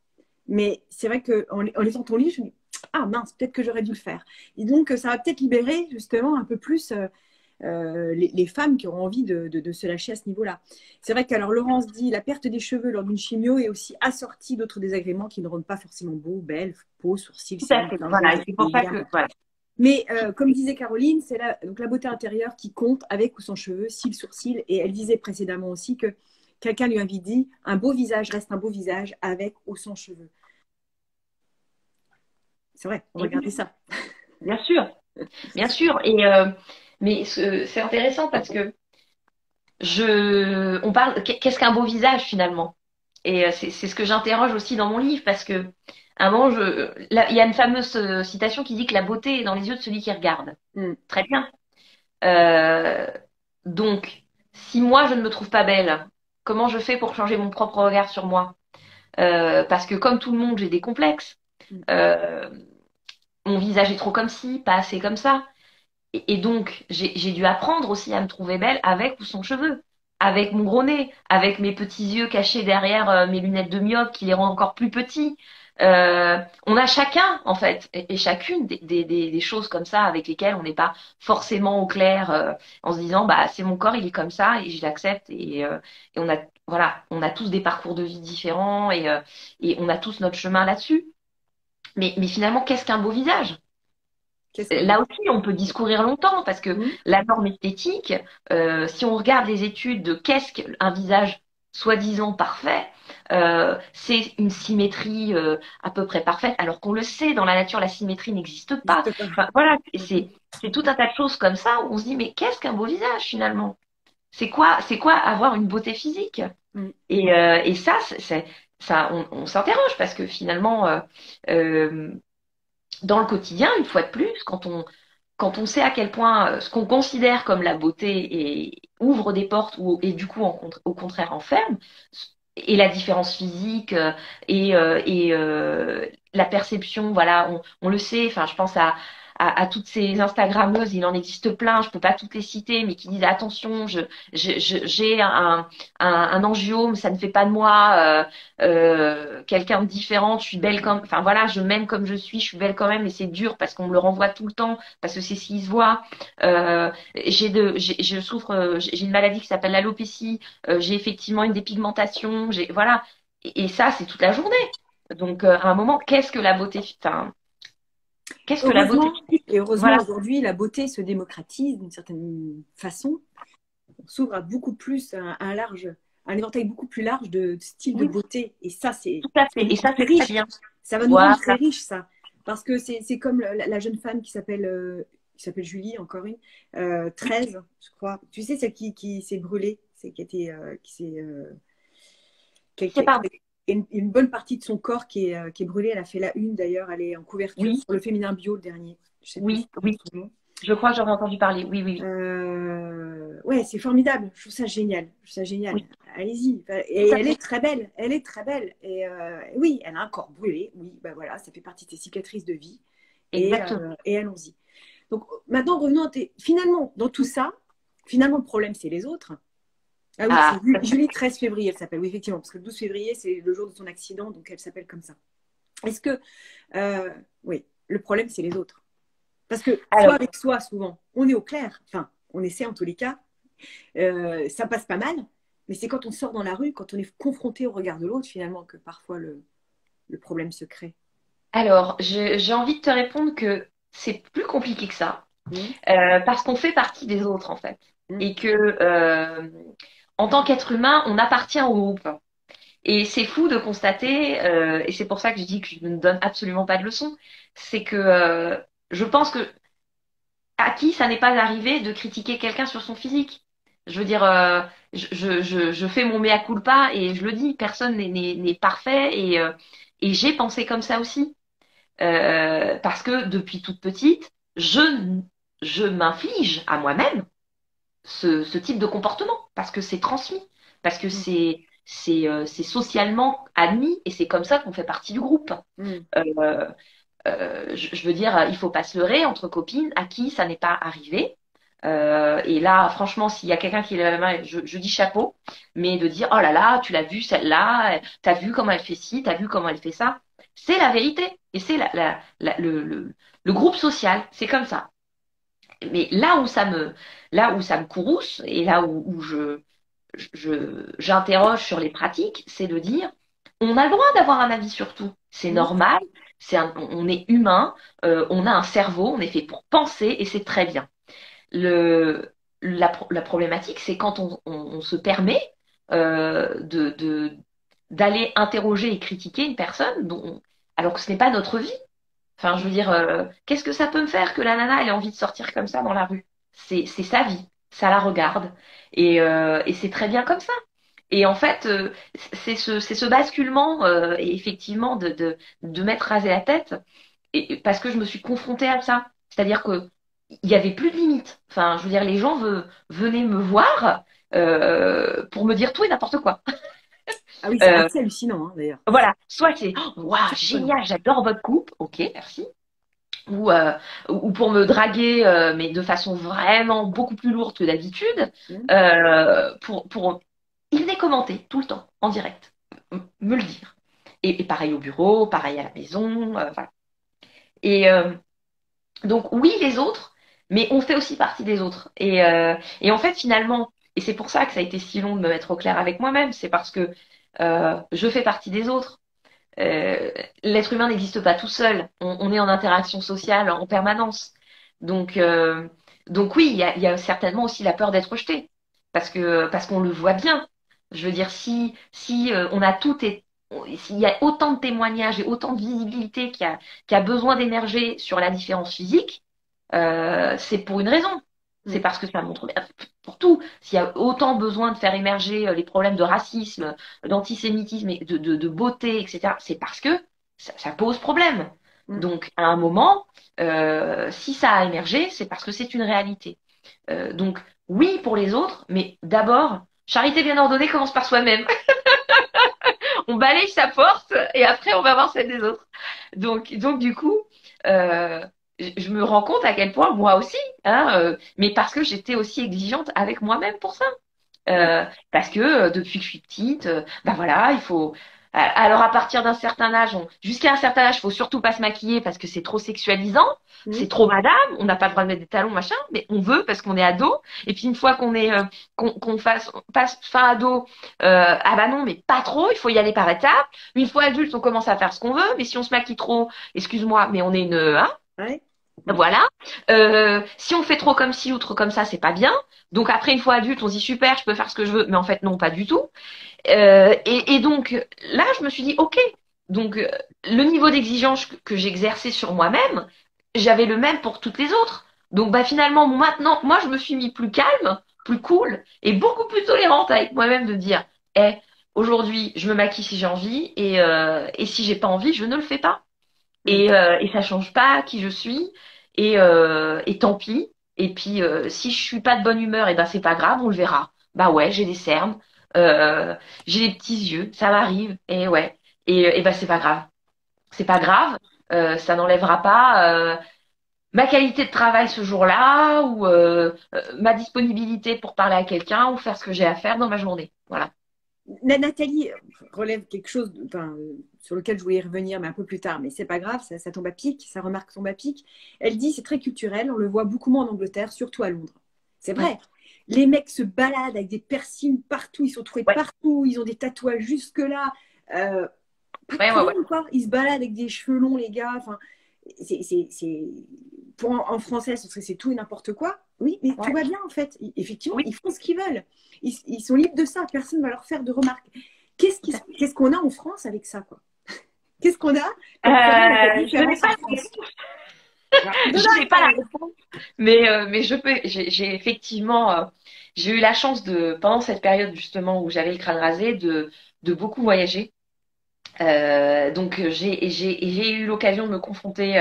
[SPEAKER 1] Mais c'est vrai qu'en lisant ton livre, je me dis, ah mince, peut-être que j'aurais dû le faire. Et donc, ça va peut-être libérer justement un peu plus les femmes qui auront envie de se lâcher à ce niveau-là. C'est vrai qu'alors Laurence dit la perte des cheveux lors d'une chimio est aussi assortie d'autres désagréments qui ne rendent pas forcément beau, belle, peau, sourcils,
[SPEAKER 2] Tout à
[SPEAKER 1] cils,
[SPEAKER 2] fait.
[SPEAKER 1] teint
[SPEAKER 2] Voilà,
[SPEAKER 1] jaune,
[SPEAKER 2] et c'est pour ça que, voilà.
[SPEAKER 1] mais comme disait Caroline, c'est donc la beauté intérieure qui compte avec ou sans cheveux, cils, sourcils. Et elle disait précédemment aussi que quelqu'un lui avait dit un beau visage reste un beau visage avec ou sans cheveux. C'est vrai, on va garder ça.
[SPEAKER 2] Bien sûr, bien sûr. Mais c'est intéressant parce que on parle, qu'est-ce qu'un beau visage finalement? Et c'est ce que j'interroge aussi dans mon livre parce que à un moment, il y a une fameuse citation qui dit que la beauté est dans les yeux de celui qui regarde.
[SPEAKER 1] Mm.
[SPEAKER 2] Très bien. Euh, donc, si moi je ne me trouve pas belle, comment je fais pour changer mon propre regard sur moi? Parce que comme tout le monde, j'ai des complexes.
[SPEAKER 1] Mm.
[SPEAKER 2] Euh, Mon visage est trop comme ci, pas assez comme ça. Et donc, j'ai dû apprendre aussi à me trouver belle avec ou sans cheveux, avec mon gros nez, avec mes petits yeux cachés derrière mes lunettes de myope qui les rendent encore plus petits. On a chacun, en fait, et chacune des choses comme ça avec lesquelles on n'est pas forcément au clair en se disant, bah, c'est mon corps, il est comme ça et je l'accepte. Et on a, voilà, on a tous des parcours de vie différents et on a tous notre chemin là-dessus. Mais finalement, qu'est-ce qu'un beau visage? Là aussi, on peut discourir longtemps parce que
[SPEAKER 1] Mm.
[SPEAKER 2] la norme esthétique, si on regarde les études de qu'est-ce qu'un visage soi-disant parfait, c'est une symétrie à peu près parfaite, alors qu'on le sait, dans la nature, la symétrie n'existe pas. Enfin, voilà, c'est tout un tas de choses comme ça où on se dit, mais qu'est-ce qu'un beau visage finalement? C'est quoi avoir une beauté physique?
[SPEAKER 1] Mm.
[SPEAKER 2] Et ça, ça, on s'interroge parce que finalement, euh, dans le quotidien, une fois de plus, quand on sait à quel point ce qu'on considère comme la beauté ouvre des portes et du coup, au contraire, enferme, et la différence physique la perception, voilà, on le sait, enfin, je pense à toutes ces Instagrammeuses, il en existe plein, je peux pas toutes les citer, mais qui disent attention, j'ai un angiome, ça ne fait pas de moi quelqu'un de différent, je suis belle comme, enfin voilà, je m'aime comme je suis belle quand même, et c'est dur parce qu'on me le renvoie tout le temps, parce que c'est ce qui se voit. Je souffre, j'ai une maladie qui s'appelle l'alopécie, j'ai effectivement une dépigmentation, voilà, et ça c'est toute la journée. Donc à un moment, qu'est-ce que la beauté, enfin, qu'est-ce que la beauté?
[SPEAKER 1] Heureusement,
[SPEAKER 2] Voilà.
[SPEAKER 1] aujourd'hui, la beauté se démocratise d'une certaine façon. On s'ouvre à beaucoup plus, un éventail beaucoup plus large de styles de
[SPEAKER 2] Oui,
[SPEAKER 1] beauté. Et ça,
[SPEAKER 2] tout à fait. Et ça
[SPEAKER 1] c'est
[SPEAKER 2] c'est très
[SPEAKER 1] riche.
[SPEAKER 2] bien.
[SPEAKER 1] Ça va nous
[SPEAKER 2] Voilà.
[SPEAKER 1] rendre très riches, ça. Parce que c'est comme la jeune femme qui s'appelle Julie, encore une, 13, je crois. Tu sais, celle qui s'est brûlée,
[SPEAKER 2] C'est pas.
[SPEAKER 1] une bonne partie de son corps qui est brûlée. Elle a fait la une d'ailleurs. Elle est en couverture
[SPEAKER 2] Oui,
[SPEAKER 1] sur le Féminin Bio, le dernier. Je sais plus
[SPEAKER 2] oui, oui.
[SPEAKER 1] son nom.
[SPEAKER 2] Je crois que j'aurais entendu parler. Oui, oui, oui.
[SPEAKER 1] Ouais, c'est formidable. Je trouve ça génial. Je trouve ça génial.
[SPEAKER 2] Oui,
[SPEAKER 1] Allez-y.
[SPEAKER 2] tout
[SPEAKER 1] Et
[SPEAKER 2] à
[SPEAKER 1] elle
[SPEAKER 2] fait.
[SPEAKER 1] est très belle. Elle est très belle. Et oui, elle a un corps brûlé. Oui, bah voilà, ça fait partie de ses cicatrices de vie.
[SPEAKER 2] Exactement.
[SPEAKER 1] Et allons-y. Donc maintenant, revenons finalement, dans tout ça, finalement, le problème, c'est les autres. Ah oui, c'est
[SPEAKER 2] Ah,
[SPEAKER 1] Julie 13 février, elle s'appelle. Oui, effectivement, parce que le 12 février, c'est le jour de son accident, donc elle s'appelle comme ça. Est-ce que, oui, le problème, c'est les autres. Parce que soi
[SPEAKER 2] alors,
[SPEAKER 1] avec soi, souvent, on est au clair. Enfin, on essaie en tous les cas. Ça passe pas mal. Mais c'est quand on sort dans la rue, quand on est confronté au regard de l'autre, finalement, que parfois le problème se crée.
[SPEAKER 2] j'ai envie de te répondre que c'est plus compliqué que ça,
[SPEAKER 1] Mmh,
[SPEAKER 2] parce qu'on fait partie des autres en fait,
[SPEAKER 1] mmh,
[SPEAKER 2] et que en tant qu'être humain, on appartient au groupe. Et c'est fou de constater, et c'est pour ça que je dis que je ne donne absolument pas de leçons, c'est que je pense que à qui ça n'est pas arrivé de critiquer quelqu'un sur son physique? Je veux dire, je fais mon mea culpa et je le dis, personne n'est parfait et j'ai pensé comme ça aussi. Parce que depuis toute petite, je m'inflige à moi-même ce type de comportement parce que c'est transmis, parce que
[SPEAKER 1] mmh,
[SPEAKER 2] c'est socialement admis et c'est comme ça qu'on fait partie du groupe.
[SPEAKER 1] mmh.
[SPEAKER 2] Euh, je veux dire, il faut pas se leurrer entre copines à qui ça n'est pas arrivé. Et là, franchement, s'il y a quelqu'un qui lève la main, je dis chapeau, mais de dire, oh là là, tu l'as vu celle-là, t'as vu comment elle fait ci, t'as vu comment elle fait ça, c'est la vérité. Et c'est le groupe social, c'est comme ça. Mais là où ça me courrouce et là où j'interroge sur les pratiques, c'est de dire, on a le droit d'avoir un avis sur tout. C'est
[SPEAKER 1] Mhm.
[SPEAKER 2] normal, on est humain, on a un cerveau, on est fait pour penser et c'est très bien. La problématique, c'est quand on se permet d'aller interroger et critiquer une personne alors que ce n'est pas notre vie. Enfin, je veux dire, qu'est-ce que ça peut me faire que la nana ait envie de sortir comme ça dans la rue? C'est sa vie, ça la regarde. Et c'est très bien comme ça. Et en fait, c'est ce basculement, et effectivement, de m'être rasé la tête, parce que je me suis confrontée à ça. C'est-à-dire que il y avait plus de limites. Enfin, je veux dire, les gens venaient me voir pour me dire tout et n'importe quoi.
[SPEAKER 1] Ah oui, c'est
[SPEAKER 2] Euh,
[SPEAKER 1] assez hallucinant, hein, d'ailleurs.
[SPEAKER 2] voilà, soit c'est oh, waouh,
[SPEAKER 1] Surprenant.
[SPEAKER 2] génial, j'adore votre coupe, ok, merci. Ou, euh, ou pour me draguer, mais de façon vraiment beaucoup plus lourde que d'habitude,
[SPEAKER 1] Mhm.
[SPEAKER 2] il venait commenter tout le temps, en direct, me le dire. Et pareil au bureau, pareil à la maison, voilà. Et donc oui, les autres, mais on fait aussi partie des autres. Et en fait, finalement, et c'est pour ça que ça a été si long de me mettre au clair avec moi-même, c'est parce que je fais partie des autres. Euh, L'être humain n'existe pas tout seul. On est en interaction sociale en permanence. Donc, euh, donc oui, il y a certainement aussi la peur d'être rejeté, parce qu'on le voit bien. Je veux dire, si on a tout et s'il y a autant de témoignages et autant de visibilité qui a besoin d'émerger sur la différence physique, c'est pour une raison. C'est
[SPEAKER 1] Mhm.
[SPEAKER 2] parce que ça montre bien pour tout. S'il y a autant besoin de faire émerger les problèmes de racisme, d'antisémitisme et de beauté, etc., c'est parce que ça pose problème.
[SPEAKER 1] Mhm.
[SPEAKER 2] Donc, à un moment, si ça a émergé, c'est parce que c'est une réalité. Donc, oui pour les autres, mais d'abord, charité bien ordonnée commence par soi-même. On balaye sa porte et après, on va voir celle des autres. Donc du coup, euh, je me rends compte à quel point moi aussi, hein, mais parce que j'étais aussi exigeante avec moi-même pour ça.
[SPEAKER 1] Ouais.
[SPEAKER 2] Parce que depuis que je suis petite, bah voilà, il faut. Alors à partir d'un certain âge, jusqu'à un certain âge, il faut surtout pas se maquiller parce que c'est trop sexualisant, c'est
[SPEAKER 1] Mhm.
[SPEAKER 2] trop madame, on n'a pas le droit de mettre des talons, machin, mais on veut parce qu'on est ado. Et puis une fois qu'on passe fin ado, ah bah non, mais pas trop, il faut y aller par étapes. Une fois adulte, on commence à faire ce qu'on veut, mais si on se maquille trop, excuse-moi, mais on est une, hein,
[SPEAKER 1] Ouais. Mhm.
[SPEAKER 2] voilà. Si on fait trop comme ci ou trop comme ça, c'est pas bien. Donc après, une fois adulte, on se dit super, je peux faire ce que je veux, mais en fait non, pas du tout. Et donc là, je me suis dit ok. Donc le niveau d'exigence que j'exerçais sur moi-même, j'avais le même pour toutes les autres. Donc bah finalement, maintenant, moi, je me suis mis plus calme, plus cool et beaucoup plus tolérante avec moi-même de dire, eh, aujourd'hui, je me maquille si j'ai envie et si j'ai pas envie, je ne le fais pas.
[SPEAKER 1] Mhm.
[SPEAKER 2] Et ça change pas qui je suis. Et tant pis. Et puis, si je suis pas de bonne humeur, et ben c'est pas grave, on le verra. Bah ouais, j'ai des cernes, euh, j'ai des petits yeux, ça m'arrive. Et ouais. Et ben c'est pas grave. C'est pas grave. Ça n'enlèvera pas ma qualité de travail ce jour-là ou ma disponibilité pour parler à quelqu'un ou faire ce que j'ai à faire dans ma journée. Voilà.
[SPEAKER 1] Nathalie relève quelque chose enfin, sur lequel je voulais y revenir, mais un peu plus tard, mais c'est pas grave, ça tombe à pic, ça remarque tombe à pic. Elle dit c'est très culturel, on le voit beaucoup moins en Angleterre, surtout à Londres. C'est
[SPEAKER 2] Mm.
[SPEAKER 1] vrai. Les mecs se baladent avec des piercings partout, ils sont trouvés
[SPEAKER 2] Ouais,
[SPEAKER 1] partout, ils ont des tatouages jusque-là. Euh, Pas de
[SPEAKER 2] ouais, ouais, ouais.
[SPEAKER 1] problème, quoi. Ils se baladent avec des cheveux longs, les gars. Enfin, c'est... Pour en français, ce serait c'est tout et n'importe quoi. Oui, mais tout
[SPEAKER 2] Ouais.
[SPEAKER 1] va bien, en fait. Effectivement,
[SPEAKER 2] Oui,
[SPEAKER 1] ils font ce qu'ils veulent. Ils sont libres de ça. Personne ne va leur faire de remarques.
[SPEAKER 2] tout à fait.
[SPEAKER 1] Qu'est-ce qu'on a en France avec ça, quoi? Qu'est-ce qu'on a comme problème avec la
[SPEAKER 2] Je n'ai
[SPEAKER 1] différence en
[SPEAKER 2] pas
[SPEAKER 1] France? Alors, je te
[SPEAKER 2] Je n'ai
[SPEAKER 1] donne
[SPEAKER 2] pas la réponse, mais j'ai effectivement, j'ai eu la chance pendant cette période justement où j'avais le crâne rasé, de beaucoup voyager. Donc j'ai eu l'occasion de me confronter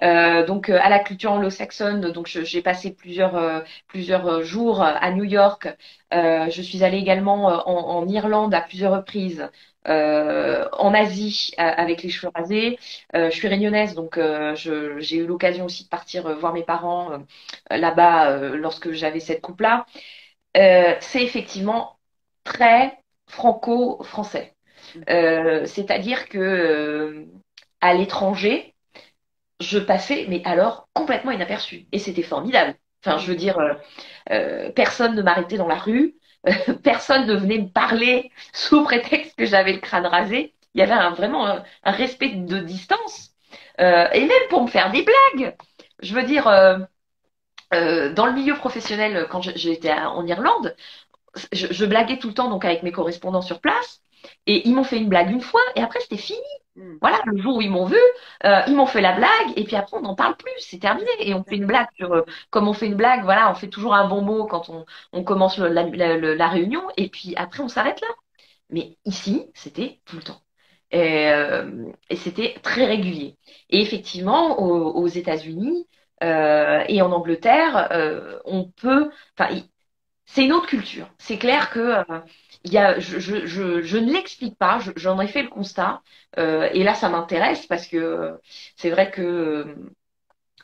[SPEAKER 2] à la culture anglo-saxonne. Donc j'ai passé plusieurs jours à New York. Je suis allée également en Irlande à plusieurs reprises. En Asie avec les cheveux rasés. Je suis réunionnaise, donc j'ai eu l'occasion aussi de partir voir mes parents là-bas lorsque j'avais cette coupe-là. C'est effectivement très franco-français. C'est-à-dire que à l'étranger, je passais, mais alors complètement inaperçue. Et c'était formidable. Enfin, je veux dire, personne ne m'arrêtait dans la rue, personne ne venait me parler sous prétexte que j'avais le crâne rasé. Il y avait vraiment un respect de distance. Et même pour me faire des blagues. Je veux dire, dans le milieu professionnel, quand j'étais en Irlande, je blaguais tout le temps donc avec mes correspondants sur place. Et ils m'ont fait une blague une fois et après c'était fini.
[SPEAKER 1] Mm.
[SPEAKER 2] Voilà, le jour où ils m'ont vu, ils m'ont fait la blague et puis après on n'en parle plus, c'est terminé. Et on fait une blague sur, comme on fait une blague, voilà, on fait toujours un bon mot quand on commence la réunion et puis après on s'arrête là. Mais ici, c'était tout le temps. Et c'était très régulier. Et effectivement, aux États-Unis et en Angleterre, on peut, enfin, c'est une autre culture. C'est clair que je ne l'explique pas. J'en ai fait le constat. Et là, ça m'intéresse parce que c'est vrai que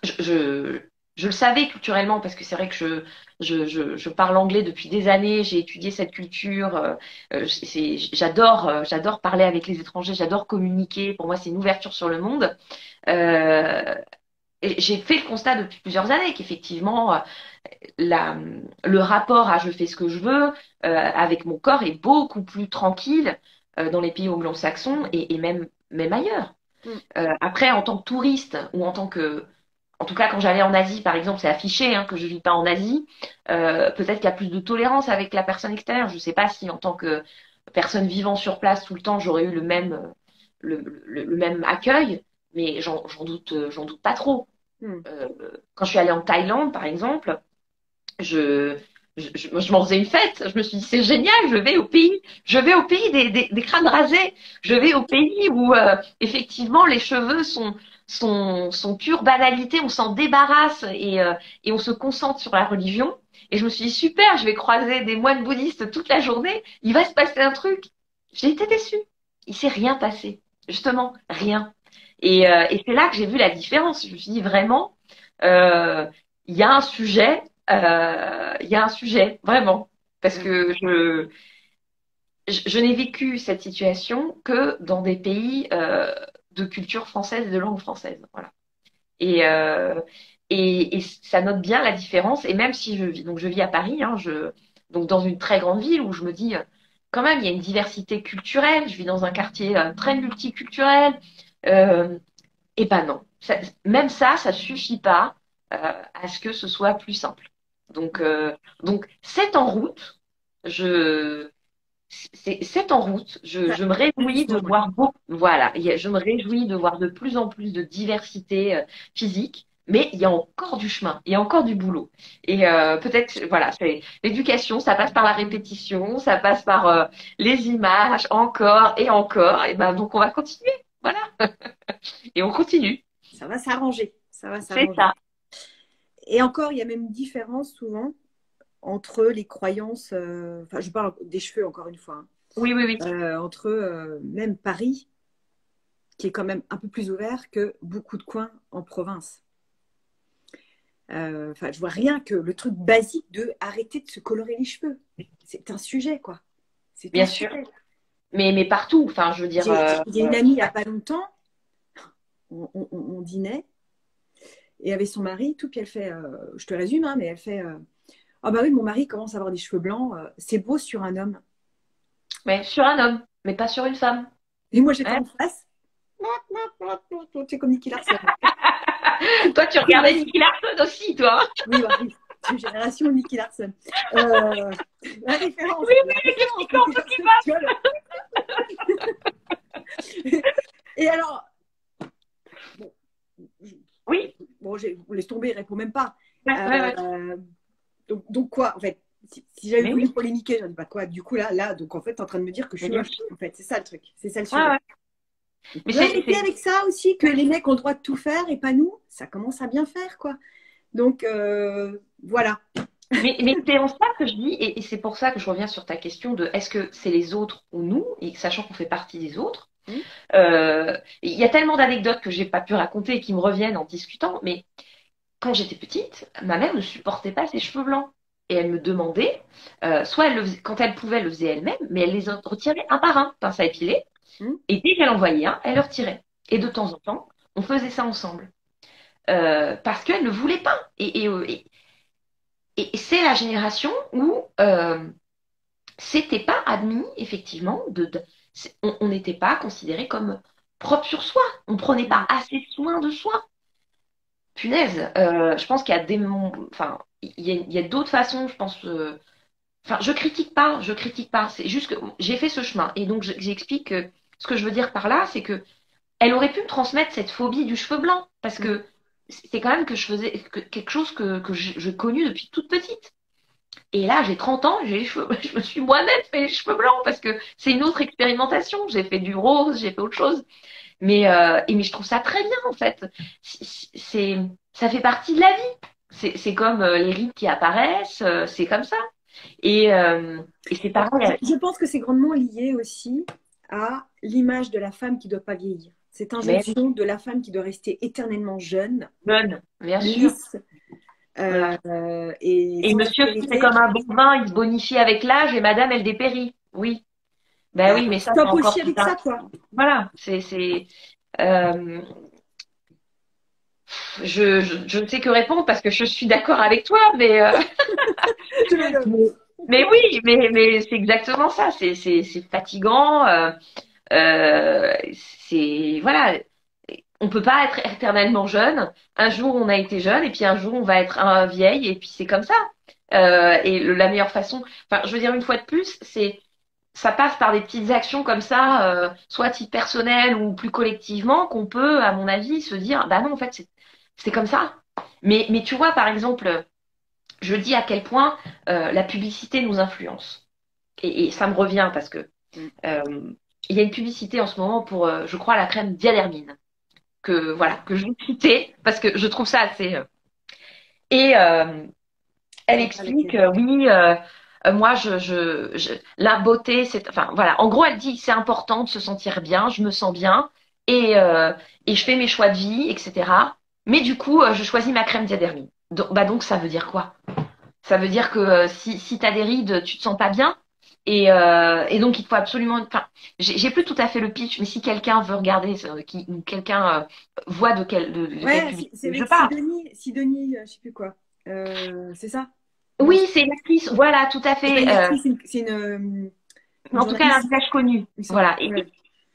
[SPEAKER 2] je, je, je le savais culturellement parce que c'est vrai que je parle anglais depuis des années. J'ai étudié cette culture. J'adore parler avec les étrangers. J'adore communiquer. Pour moi, c'est une ouverture sur le monde. Euh, et j'ai fait le constat depuis plusieurs années qu'effectivement, la, le rapport à je fais ce que je veux avec mon corps est beaucoup plus tranquille dans les pays anglo-saxons et même ailleurs.
[SPEAKER 1] Mm.
[SPEAKER 2] Après, en tant que touriste ou en tout cas quand j'allais en Asie, par exemple, c'est affiché hein, que je vis pas en Asie, peut-être qu'il y a plus de tolérance avec la personne extérieure. Je sais pas si en tant que personne vivant sur place tout le temps, j'aurais eu le même, le même accueil, mais j'en doute pas trop.
[SPEAKER 1] Mm.
[SPEAKER 2] Euh, Quand je suis allée en Thaïlande, par exemple, je, je m'en faisais une fête. Je me suis dit, c'est génial, je vais au pays des crânes rasés. Je vais au pays où, effectivement, les cheveux sont pure banalité. On s'en débarrasse et on se concentre sur la religion. Et je me suis dit, super, je vais croiser des moines bouddhistes toute la journée. Il va se passer un truc. J'ai été déçue. Il s'est rien passé. Justement, rien. Et c'est là que j'ai vu la différence. Je me suis dit, vraiment, euh, il y a un sujet il y a un sujet, vraiment. Parce
[SPEAKER 1] Mm.
[SPEAKER 2] que je n'ai vécu cette situation que dans des pays de culture française et de langue française. Voilà. Et, euh, et ça note bien la différence. Et même si je vis à Paris, hein, donc dans une très grande ville où je me dis, quand même, il y a une diversité culturelle. Je vis dans un quartier très multiculturel. Euh, et ben non, même ça suffit pas à ce que ce soit plus simple. Donc c'est en route. Je, c'est en route.
[SPEAKER 1] Ça,
[SPEAKER 2] Je me réjouis de
[SPEAKER 1] doucement, ouais.
[SPEAKER 2] voir beaucoup. Voilà, je me réjouis de voir de plus en plus de diversité physique. Mais il y a encore du chemin, il y a encore du boulot. Et peut-être, voilà, c'est l'éducation, ça passe par la répétition, ça passe par les images, encore et encore. Et ben donc on va continuer, voilà, et on continue.
[SPEAKER 1] Ça va s'arranger. Ça va
[SPEAKER 2] C'est
[SPEAKER 1] s'arranger.
[SPEAKER 2] ça.
[SPEAKER 1] Et encore, il y a même une différence souvent entre les croyances. Enfin, je parle des cheveux encore une fois.
[SPEAKER 2] Oui, oui, oui.
[SPEAKER 1] Entre même Paris, qui est quand même un peu plus ouvert que beaucoup de coins en province. Enfin, je vois rien que le truc basique de arrêter de se colorer les cheveux. C'est un sujet, quoi. C'est un
[SPEAKER 2] Bien sûr.
[SPEAKER 1] sujet.
[SPEAKER 2] Mais partout, enfin, je veux dire,
[SPEAKER 1] J'ai une amie il n'y a pas longtemps, on dînait, et avec son mari, tout, puis elle fait, je te résume, hein, mais elle fait, ah bah oui, mon mari commence à avoir des cheveux blancs, c'est beau sur un homme.
[SPEAKER 2] mais sur un homme, mais pas sur une femme.
[SPEAKER 1] Et moi j'étais
[SPEAKER 2] Hein.
[SPEAKER 1] en face, c'est comme Nicky Larson.
[SPEAKER 2] Toi, tu regardais Nicky Larson aussi, toi.
[SPEAKER 1] Oui, bah oui, c'est une génération Nicky Larson. La référence,
[SPEAKER 2] Oui,
[SPEAKER 1] la
[SPEAKER 2] oui, le petit
[SPEAKER 1] référence
[SPEAKER 2] corps
[SPEAKER 1] Nicky
[SPEAKER 2] qui
[SPEAKER 1] Larson,
[SPEAKER 2] va.
[SPEAKER 1] tu vois, Et alors, bon,
[SPEAKER 2] Oui.
[SPEAKER 1] bon on laisse tomber, il répond même pas.
[SPEAKER 2] Ouais.
[SPEAKER 1] Donc quoi, en fait, si j'avais
[SPEAKER 2] Mais
[SPEAKER 1] voulu
[SPEAKER 2] oui,
[SPEAKER 1] polémiquer, j'en dis pas quoi. Du coup, là, donc en fait, t'es en train de me dire que je
[SPEAKER 2] mais
[SPEAKER 1] suis
[SPEAKER 2] bien
[SPEAKER 1] moche.
[SPEAKER 2] sûr.
[SPEAKER 1] En fait, c'est ça le truc, c'est ça le
[SPEAKER 2] Ouais,
[SPEAKER 1] sujet.
[SPEAKER 2] ouais.
[SPEAKER 1] Donc,
[SPEAKER 2] Mais
[SPEAKER 1] on peut arrêter avec ça aussi, que les mecs ont le droit de tout faire et pas nous. Ça commence à bien faire, quoi. Donc, voilà.
[SPEAKER 2] mais c'est en ça que je dis, et c'est pour ça que je reviens sur ta question de est-ce que c'est les autres ou nous, et sachant qu'on fait partie des autres.
[SPEAKER 1] Hmm.
[SPEAKER 2] Il y a tellement d'anecdotes que j'ai pas pu raconter et qui me reviennent en discutant, mais quand j'étais petite, ma mère ne supportait pas ses cheveux blancs. Et elle me demandait, soit quand elle pouvait, elle le faisait elle-même, mais elle les retirait un par un, pince à épiler.
[SPEAKER 1] Hmm.
[SPEAKER 2] Et dès qu'elle en voyait un, elle le retirait. Et de temps en temps, on faisait ça ensemble. Parce qu'elle ne voulait pas. Et c'est la génération où c'était pas admis, effectivement, on n'était pas considéré comme propre sur soi. On prenait pas
[SPEAKER 1] Mm.
[SPEAKER 2] assez soin de soi. Punaise, je pense qu'il y a enfin, il y a d'autres façons, je pense. Enfin, je critique pas. C'est juste que j'ai fait ce chemin. Et donc, j'explique que ce que je veux dire par là, c'est que elle aurait pu me transmettre cette phobie du cheveu blanc. Parce
[SPEAKER 1] Mm.
[SPEAKER 2] que c'est quand même que je faisais quelque chose que je connus depuis toute petite. Et là, j'ai 30 ans, j'ai les cheveux, je me suis moi-même fait les cheveux blancs parce que c'est une autre expérimentation. J'ai fait du rose, j'ai fait autre chose. Mais je trouve ça très bien, en fait. C'est, ça fait partie de la vie. C'est comme les rides qui apparaissent, c'est comme ça. Et c'est pareil.
[SPEAKER 1] Je pense que c'est grandement lié aussi à l'image de la femme qui ne doit pas vieillir. Cette
[SPEAKER 2] Mais oui,
[SPEAKER 1] injonction de la femme qui doit rester éternellement jeune,
[SPEAKER 2] jeune, bien sûr.
[SPEAKER 1] lisse
[SPEAKER 2] Voilà.
[SPEAKER 1] et
[SPEAKER 2] Et
[SPEAKER 1] sans
[SPEAKER 2] monsieur, c'est
[SPEAKER 1] aspérité.
[SPEAKER 2] comme un bon vin, il se bonifie avec l'âge et madame, elle dépérit. Oui. Ben
[SPEAKER 1] Bah,
[SPEAKER 2] oui, mais ça, c'est
[SPEAKER 1] stop
[SPEAKER 2] encore
[SPEAKER 1] aussi
[SPEAKER 2] tout
[SPEAKER 1] avec
[SPEAKER 2] un.
[SPEAKER 1] ça, quoi.
[SPEAKER 2] Voilà. Euh, je ne sais que répondre parce que je suis d'accord avec toi,
[SPEAKER 1] Je vais le-
[SPEAKER 2] mais, mais oui, mais c'est exactement ça. C'est fatigant. Voilà. On peut pas être éternellement jeune. Un jour, on a été jeune et puis un jour, on va être un vieil et puis c'est comme ça. Et la meilleure façon, enfin, je veux dire une fois de plus, ça passe par des petites actions comme ça, soit à titre personnel ou plus collectivement, qu'on peut, à mon avis, se dire, bah non, en fait, c'est comme ça. Mais tu vois, par exemple, je dis à quel point la publicité nous influence. Et ça me revient parce que
[SPEAKER 1] Mm.
[SPEAKER 2] euh, il y a une publicité en ce moment pour, je crois, la crème Diadermine, que voilà, que je vais citer parce que je trouve ça assez. Et
[SPEAKER 1] Je
[SPEAKER 2] elle
[SPEAKER 1] vois pas
[SPEAKER 2] explique,
[SPEAKER 1] laquelle.
[SPEAKER 2] oui, moi, la beauté, c'est, enfin, voilà. En gros, elle dit, c'est important de se sentir bien, je me sens bien, et, euh, et je fais mes choix de vie, etc. Mais du coup, je choisis ma crème Diadermie. Donc, ça veut dire quoi? Ça veut dire que si tu as des rides, tu te sens pas bien. Et donc, il te faut absolument. Enfin, j'ai plus tout à fait le pitch, mais si quelqu'un veut regarder, ou quelqu'un voit de quelle
[SPEAKER 1] Ouais, c'est
[SPEAKER 2] publicité je
[SPEAKER 1] avec
[SPEAKER 2] parle.
[SPEAKER 1] Sidonie, je sais plus quoi. C'est ça? Non,
[SPEAKER 2] Oui, c'est une actrice, voilà, tout à
[SPEAKER 1] c'est pas
[SPEAKER 2] fait.
[SPEAKER 1] une actrice, c'est une
[SPEAKER 2] En tout cas, elle a un
[SPEAKER 1] journaliste,
[SPEAKER 2] visage connu.
[SPEAKER 1] il me semble.
[SPEAKER 2] Voilà.
[SPEAKER 1] Ouais.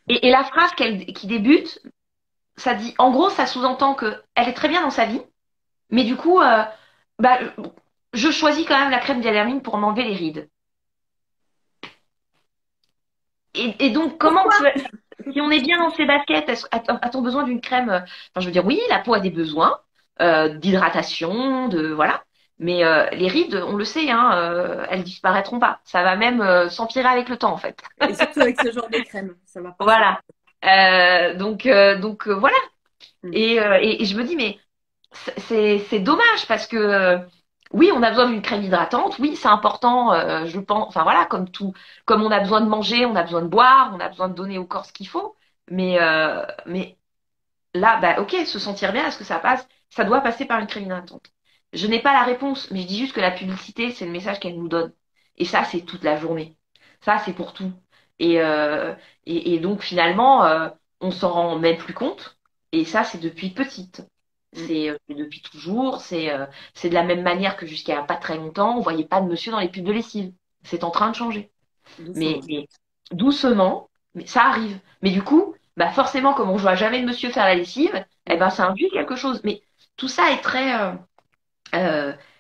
[SPEAKER 2] Et la phrase qui débute, ça dit, en gros, ça sous-entend que elle est très bien dans sa vie, mais du coup, bah, je choisis quand même la crème d'hyaluronique pour m'enlever les rides. Et donc, comment on
[SPEAKER 1] Pourquoi?
[SPEAKER 2] peut, si on est bien dans ses baskets, a-t-on besoin d'une crème? Enfin, je veux dire, oui, la peau a des besoins d'hydratation, de voilà. Mais les rides, on le sait, hein, elles disparaîtront pas. Ça va même s'empirer avec le temps, en fait.
[SPEAKER 1] Et surtout avec ce genre de crème, ça va pas.
[SPEAKER 2] Voilà. Voilà.
[SPEAKER 1] Mm.
[SPEAKER 2] Et je me dis, mais c'est dommage parce que oui, on a besoin d'une crème hydratante. Oui, c'est important, je pense. Enfin voilà, comme tout, comme on a besoin de manger, on a besoin de boire, on a besoin de donner au corps ce qu'il faut. Mais là, bah ok, se sentir bien, est-ce que ça passe? Ça doit passer par une crème hydratante. Je n'ai pas la réponse, mais je dis juste que la publicité, c'est le message qu'elle nous donne. Et ça, c'est toute la journée. Ça, c'est pour tout. Et, euh, et donc finalement, on s'en rend même plus compte. Et ça, c'est depuis petite.
[SPEAKER 1] Mm.
[SPEAKER 2] C'est depuis toujours. C'est de la même manière que jusqu'à pas très longtemps, on voyait pas de monsieur dans les pubs de lessive. C'est en train de changer.
[SPEAKER 1] Doucement.
[SPEAKER 2] Mais doucement, mais ça arrive. Mais du coup, bah forcément, comme on ne voit jamais de monsieur faire la lessive, eh
[SPEAKER 1] Mm.
[SPEAKER 2] ben ça induit quelque chose. Mais tout ça est très,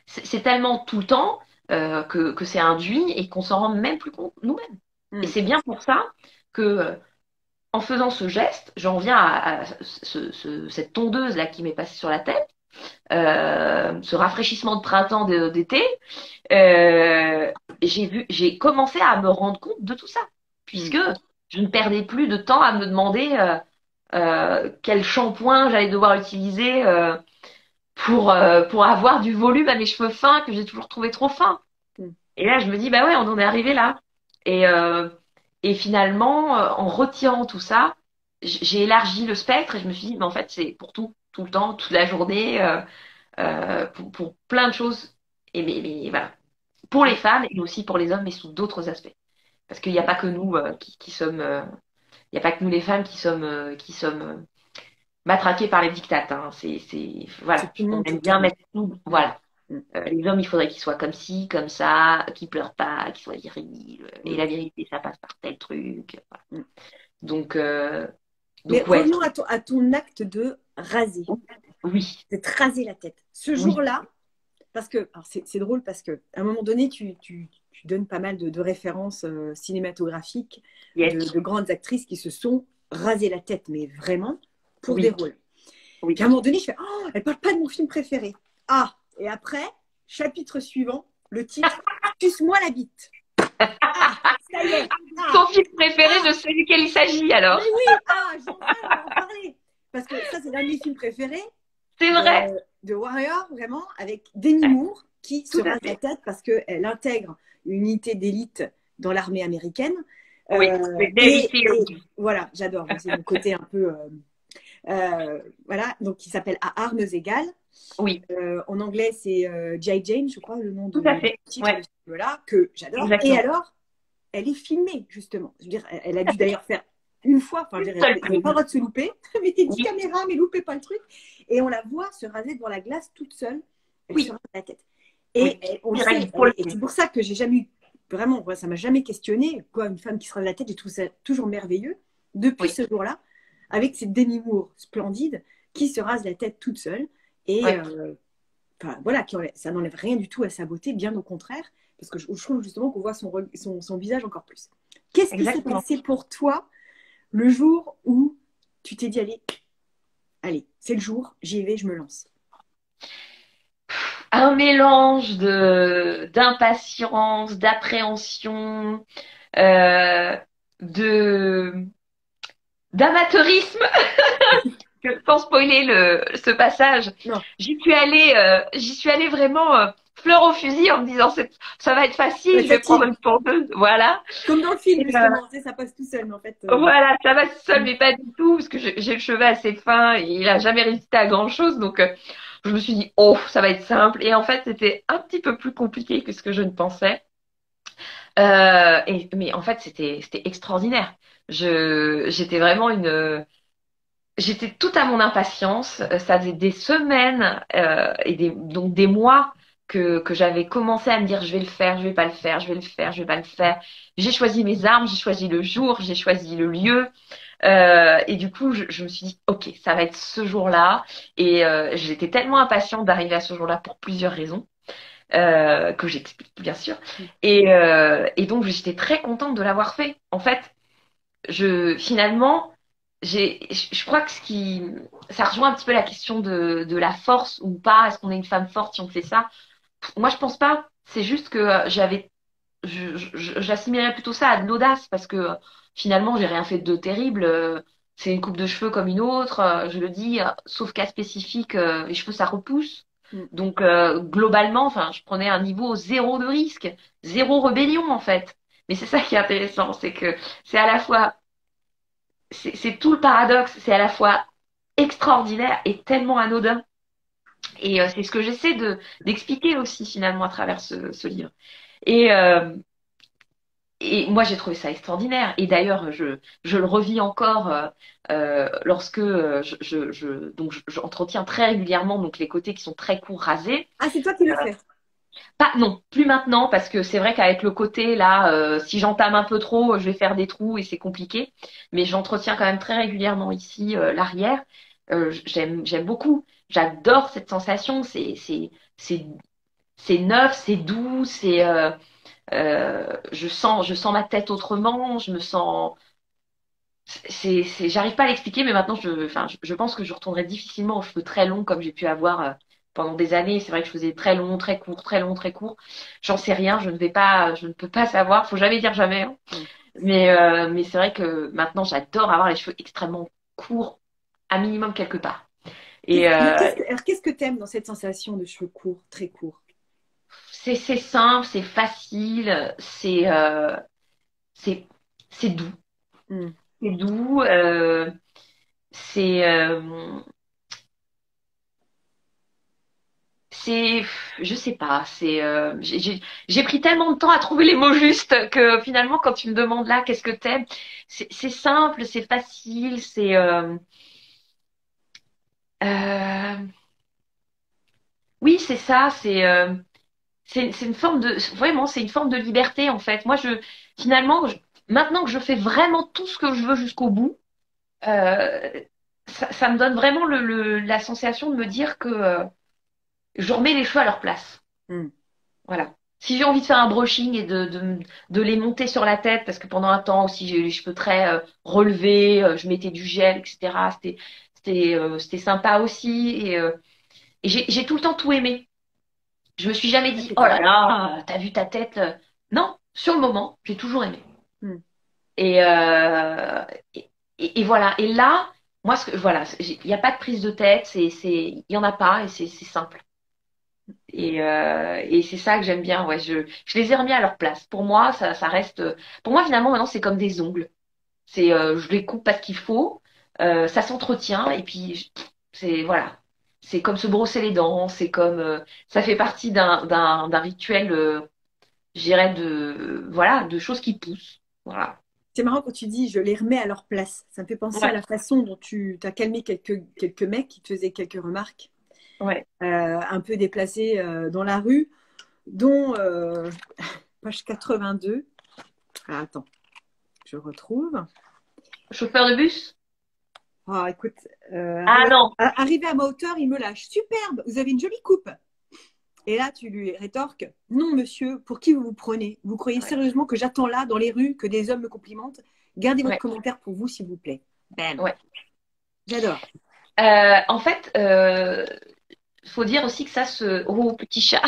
[SPEAKER 2] c'est tellement tout le temps que c'est induit et qu'on s'en rend même plus compte nous-mêmes. Et
[SPEAKER 1] Mm.
[SPEAKER 2] c'est bien pour ça que en faisant ce geste, j'en viens à cette tondeuse là qui m'est passée sur la tête, ce rafraîchissement de printemps d'été. euh, j'ai commencé à me rendre compte de tout ça,
[SPEAKER 1] Mm.
[SPEAKER 2] puisque je ne perdais plus de temps à me demander quel shampoing j'allais devoir utiliser pour avoir du volume à mes cheveux fins que j'ai toujours trouvé trop fins.
[SPEAKER 1] Mm.
[SPEAKER 2] Et là, je me dis, bah ouais, on en est arrivé là. Et, euh, et finalement, en retirant tout ça, j'ai élargi le spectre et je me suis dit, mais en fait, c'est pour tout, tout le temps, toute la journée, pour plein de choses. Mais voilà, pour les femmes et aussi pour les hommes, mais sous d'autres aspects. Parce qu'il n'y a pas que nous qui sommes, il n'y a pas que nous les femmes qui sommes matraquées par les dictates. Hein.
[SPEAKER 1] C'est
[SPEAKER 2] Voilà,
[SPEAKER 1] tout le
[SPEAKER 2] on
[SPEAKER 1] monde, tout
[SPEAKER 2] aime
[SPEAKER 1] le temps.
[SPEAKER 2] bien mettre tout, voilà.
[SPEAKER 1] Mm.
[SPEAKER 2] Les hommes, il faudrait qu'ils soient comme ci, comme ça, qu'ils pleurent pas, qu'ils soient virils. Et
[SPEAKER 1] Mm.
[SPEAKER 2] la vérité, ça passe par tel truc. Voilà.
[SPEAKER 1] Mm.
[SPEAKER 2] Donc, euh,
[SPEAKER 1] Mais
[SPEAKER 2] donc ouais,
[SPEAKER 1] revenons à ton acte de raser.
[SPEAKER 2] oui,
[SPEAKER 1] C'est de raser la tête. Ce
[SPEAKER 2] oui,
[SPEAKER 1] jour-là, parce que c'est drôle parce que à un moment donné, tu donnes pas mal de références cinématographiques
[SPEAKER 2] yes,
[SPEAKER 1] de grandes actrices qui se sont rasées la tête, mais vraiment pour des
[SPEAKER 2] oui,
[SPEAKER 1] rôles.
[SPEAKER 2] oui.
[SPEAKER 1] Puis à un moment donné, je fais oh, elle parle pas de mon film préféré. Ah, et après, chapitre suivant, le titre Suce-moi la bite. Ah, ça y est. Ah,
[SPEAKER 2] Ton film préféré,
[SPEAKER 1] ah,
[SPEAKER 2] je sais duquel il s'agit
[SPEAKER 1] mais
[SPEAKER 2] alors.
[SPEAKER 1] oui, ah, enfin, on va en parler. Parce que ça, c'est l'un de mes films préférés
[SPEAKER 2] C'est vrai,
[SPEAKER 1] de Warrior, vraiment, avec Demi
[SPEAKER 2] ouais,
[SPEAKER 1] Moore, qui se
[SPEAKER 2] tout à
[SPEAKER 1] rase la
[SPEAKER 2] fait.
[SPEAKER 1] tête parce qu'elle intègre une unité d'élite dans l'armée américaine.
[SPEAKER 2] Oui, c'est Navy
[SPEAKER 1] Et
[SPEAKER 2] Seals.
[SPEAKER 1] voilà, j'adore. C'est mon côté un peu. Voilà, donc qui s'appelle À armes égales.
[SPEAKER 2] Oui,
[SPEAKER 1] En anglais, c'est J. Jane, je crois, le nom
[SPEAKER 2] tout à
[SPEAKER 1] du
[SPEAKER 2] fait.
[SPEAKER 1] titre de
[SPEAKER 2] Ouais,
[SPEAKER 1] ce film-là, que j'adore. Et
[SPEAKER 2] exactement.
[SPEAKER 1] alors, elle est filmée, justement. Je veux dire, elle a dû d'ailleurs faire une fois, enfin, je
[SPEAKER 2] Une
[SPEAKER 1] veux dire,
[SPEAKER 2] seule
[SPEAKER 1] elle n'avait pas le
[SPEAKER 2] prise.
[SPEAKER 1] droit de se louper. Mettez 10
[SPEAKER 2] Oui,
[SPEAKER 1] caméras, mais loupez pas le truc. Et on la voit se raser devant la glace toute seule. Elle se
[SPEAKER 2] oui,
[SPEAKER 1] rase la tête.
[SPEAKER 2] oui.
[SPEAKER 1] On le sait,
[SPEAKER 2] Direct pour le
[SPEAKER 1] et
[SPEAKER 2] coup.
[SPEAKER 1] c'est pour ça que j'ai jamais eu, vraiment, ça m'a jamais questionné, quoi, une femme qui se rase la tête, j'ai trouvé ça toujours merveilleux. Depuis
[SPEAKER 2] Oui,
[SPEAKER 1] ce jour-là, avec cette Demi Moore splendide, qui se rase la tête toute seule. Et
[SPEAKER 2] ouais,
[SPEAKER 1] enfin, voilà, ça n'enlève rien du tout à sa beauté, bien au contraire, parce que je trouve justement qu'on voit son visage encore plus. Qu'est-ce qui s'est
[SPEAKER 2] exactement.
[SPEAKER 1] passé pour toi le jour où tu t'es dit, allez, c'est le jour, j'y vais, je me lance.
[SPEAKER 2] Un mélange de d'impatience, d'appréhension, euh, de d'amateurisme. Sans spoiler ce passage,
[SPEAKER 1] Non,
[SPEAKER 2] j'y suis allée vraiment fleur au fusil en me disant ça va être facile, je vais prendre
[SPEAKER 1] facile.
[SPEAKER 2] une tondeuse, voilà.
[SPEAKER 1] Comme dans le
[SPEAKER 2] Et,
[SPEAKER 1] film, justement, tu sais, ça passe tout seul, mais en fait.
[SPEAKER 2] voilà, ça va seul, mais pas du tout, parce que j'ai le cheveu assez fin et il a jamais résisté à grand chose, donc je me suis dit oh ça va être simple. Et en fait c'était un petit peu plus compliqué que ce que je ne pensais. Mais en fait c'était extraordinaire. J'étais vraiment une J'étais tout à mon impatience. Ça faisait des semaines et donc des mois que j'avais commencé à me dire je vais le faire, je vais pas le faire, je vais le faire, je vais pas le faire. J'ai choisi mes armes, j'ai choisi le jour, j'ai choisi le lieu. Et du coup, je me suis dit ok, ça va être ce jour-là. Et j'étais tellement impatiente d'arriver à ce jour-là pour plusieurs raisons que j'explique bien sûr. Et donc j'étais très contente de l'avoir fait. En fait, finalement je crois que ça rejoint un petit peu la question de la force ou pas. Est-ce qu'on est une femme forte si on fait ça? Moi, je pense pas. C'est juste que j'assimilerais plutôt ça à de l'audace parce que finalement, j'ai rien fait de terrible. C'est une coupe de cheveux comme une autre. Je le dis, sauf cas spécifique, les cheveux ça repousse.
[SPEAKER 1] Mm.
[SPEAKER 2] Donc globalement, enfin, je prenais un niveau zéro de risque, zéro rébellion en fait. Mais c'est ça qui est intéressant, c'est que c'est à la fois c'est tout le paradoxe, c'est à la fois extraordinaire et tellement anodin. Et c'est ce que j'essaie d'expliquer aussi finalement à travers ce livre. Et, euh, et moi j'ai trouvé ça extraordinaire. Et d'ailleurs je le revis encore lorsque j'entretiens très régulièrement donc les côtés qui sont très courts rasés.
[SPEAKER 1] Ah, c'est toi qui le fais.
[SPEAKER 2] Pas, non, plus maintenant, parce que c'est vrai qu'avec le côté, là, si j'entame un peu trop, je vais faire des trous et c'est compliqué. Mais j'entretiens quand même très régulièrement ici l'arrière. J'aime beaucoup. J'adore cette sensation. C'est, c'est neuf, c'est doux, je sens ma tête autrement, je me sens, j'arrive pas à l'expliquer, mais maintenant, enfin, je pense que je retournerai difficilement aux cheveux très longs comme j'ai pu avoir pendant des années. C'est vrai que je faisais très long, très court, très long, très court. J'en sais rien, je ne peux pas savoir. Faut jamais dire jamais, hein.
[SPEAKER 1] Mm.
[SPEAKER 2] Mais c'est vrai que maintenant, j'adore avoir les cheveux extrêmement courts, à minimum quelque part. Et
[SPEAKER 1] Alors, qu'est-ce que t'aimes dans cette sensation de cheveux courts, très courts?
[SPEAKER 2] c'est simple, c'est facile, c'est c'est doux,
[SPEAKER 1] Mm.
[SPEAKER 2] c'est doux. C'est C'est, je sais pas, j'ai pris tellement de temps à trouver les mots justes que finalement, quand tu me demandes là, qu'est-ce que t'aimes, c'est simple, c'est facile, euh, oui, c'est ça, c'est une forme de, vraiment, c'est une forme de liberté, en fait. Moi, finalement, maintenant que je fais vraiment tout ce que je veux jusqu'au bout, euh, ça me donne vraiment la sensation de me dire que je remets les cheveux à leur place.
[SPEAKER 1] Hmm.
[SPEAKER 2] Voilà. Si j'ai envie de faire un brushing et de les monter sur la tête, parce que pendant un temps aussi j'ai eu les cheveux très relevés, je mettais du gel, etc. C'était sympa aussi. Et j'ai tout le temps tout aimé. Je me suis jamais
[SPEAKER 1] Ah,
[SPEAKER 2] dit,
[SPEAKER 1] c'est
[SPEAKER 2] oh là
[SPEAKER 1] top.
[SPEAKER 2] là, t'as vu ta tête. Non, sur le moment, j'ai toujours aimé.
[SPEAKER 1] Hmm.
[SPEAKER 2] Et, euh, et voilà. Et là, moi, voilà, il n'y a pas de prise de tête, il y en a pas et c'est simple. Et c'est ça que j'aime bien. Ouais, je les ai remis à leur place. Pour moi, ça reste. Pour moi, finalement, maintenant, c'est comme des ongles. Je les coupe parce qu'il faut. Ça s'entretient et puis c'est voilà. C'est comme se brosser les dents. C'est comme ça fait partie d'un rituel. Je dirais de choses qui poussent. Voilà.
[SPEAKER 1] C'est marrant quand tu dis je les remets à leur place. Ça me fait penser à
[SPEAKER 2] Ouais,
[SPEAKER 1] la façon dont tu as calmé quelques mecs qui te faisaient quelques remarques
[SPEAKER 2] ouais.
[SPEAKER 1] un peu déplacées dans la rue, dont page 82. Ah, attends, je retrouve.
[SPEAKER 2] Chauffeur de bus?
[SPEAKER 1] Ah, écoute,
[SPEAKER 2] Ah non.
[SPEAKER 1] arrivé à ma hauteur, il me lâche. Superbe, vous avez une jolie coupe. Et là, tu lui rétorques, non, monsieur, pour qui vous vous prenez? Vous croyez
[SPEAKER 2] Ouais,
[SPEAKER 1] sérieusement que j'attends là, dans les rues, que des hommes me complimentent? Gardez votre
[SPEAKER 2] ouais,
[SPEAKER 1] commentaire pour vous, s'il vous plaît. Bam.
[SPEAKER 2] ouais.
[SPEAKER 1] J'adore.
[SPEAKER 2] En fait, faut dire aussi que oh petit chat,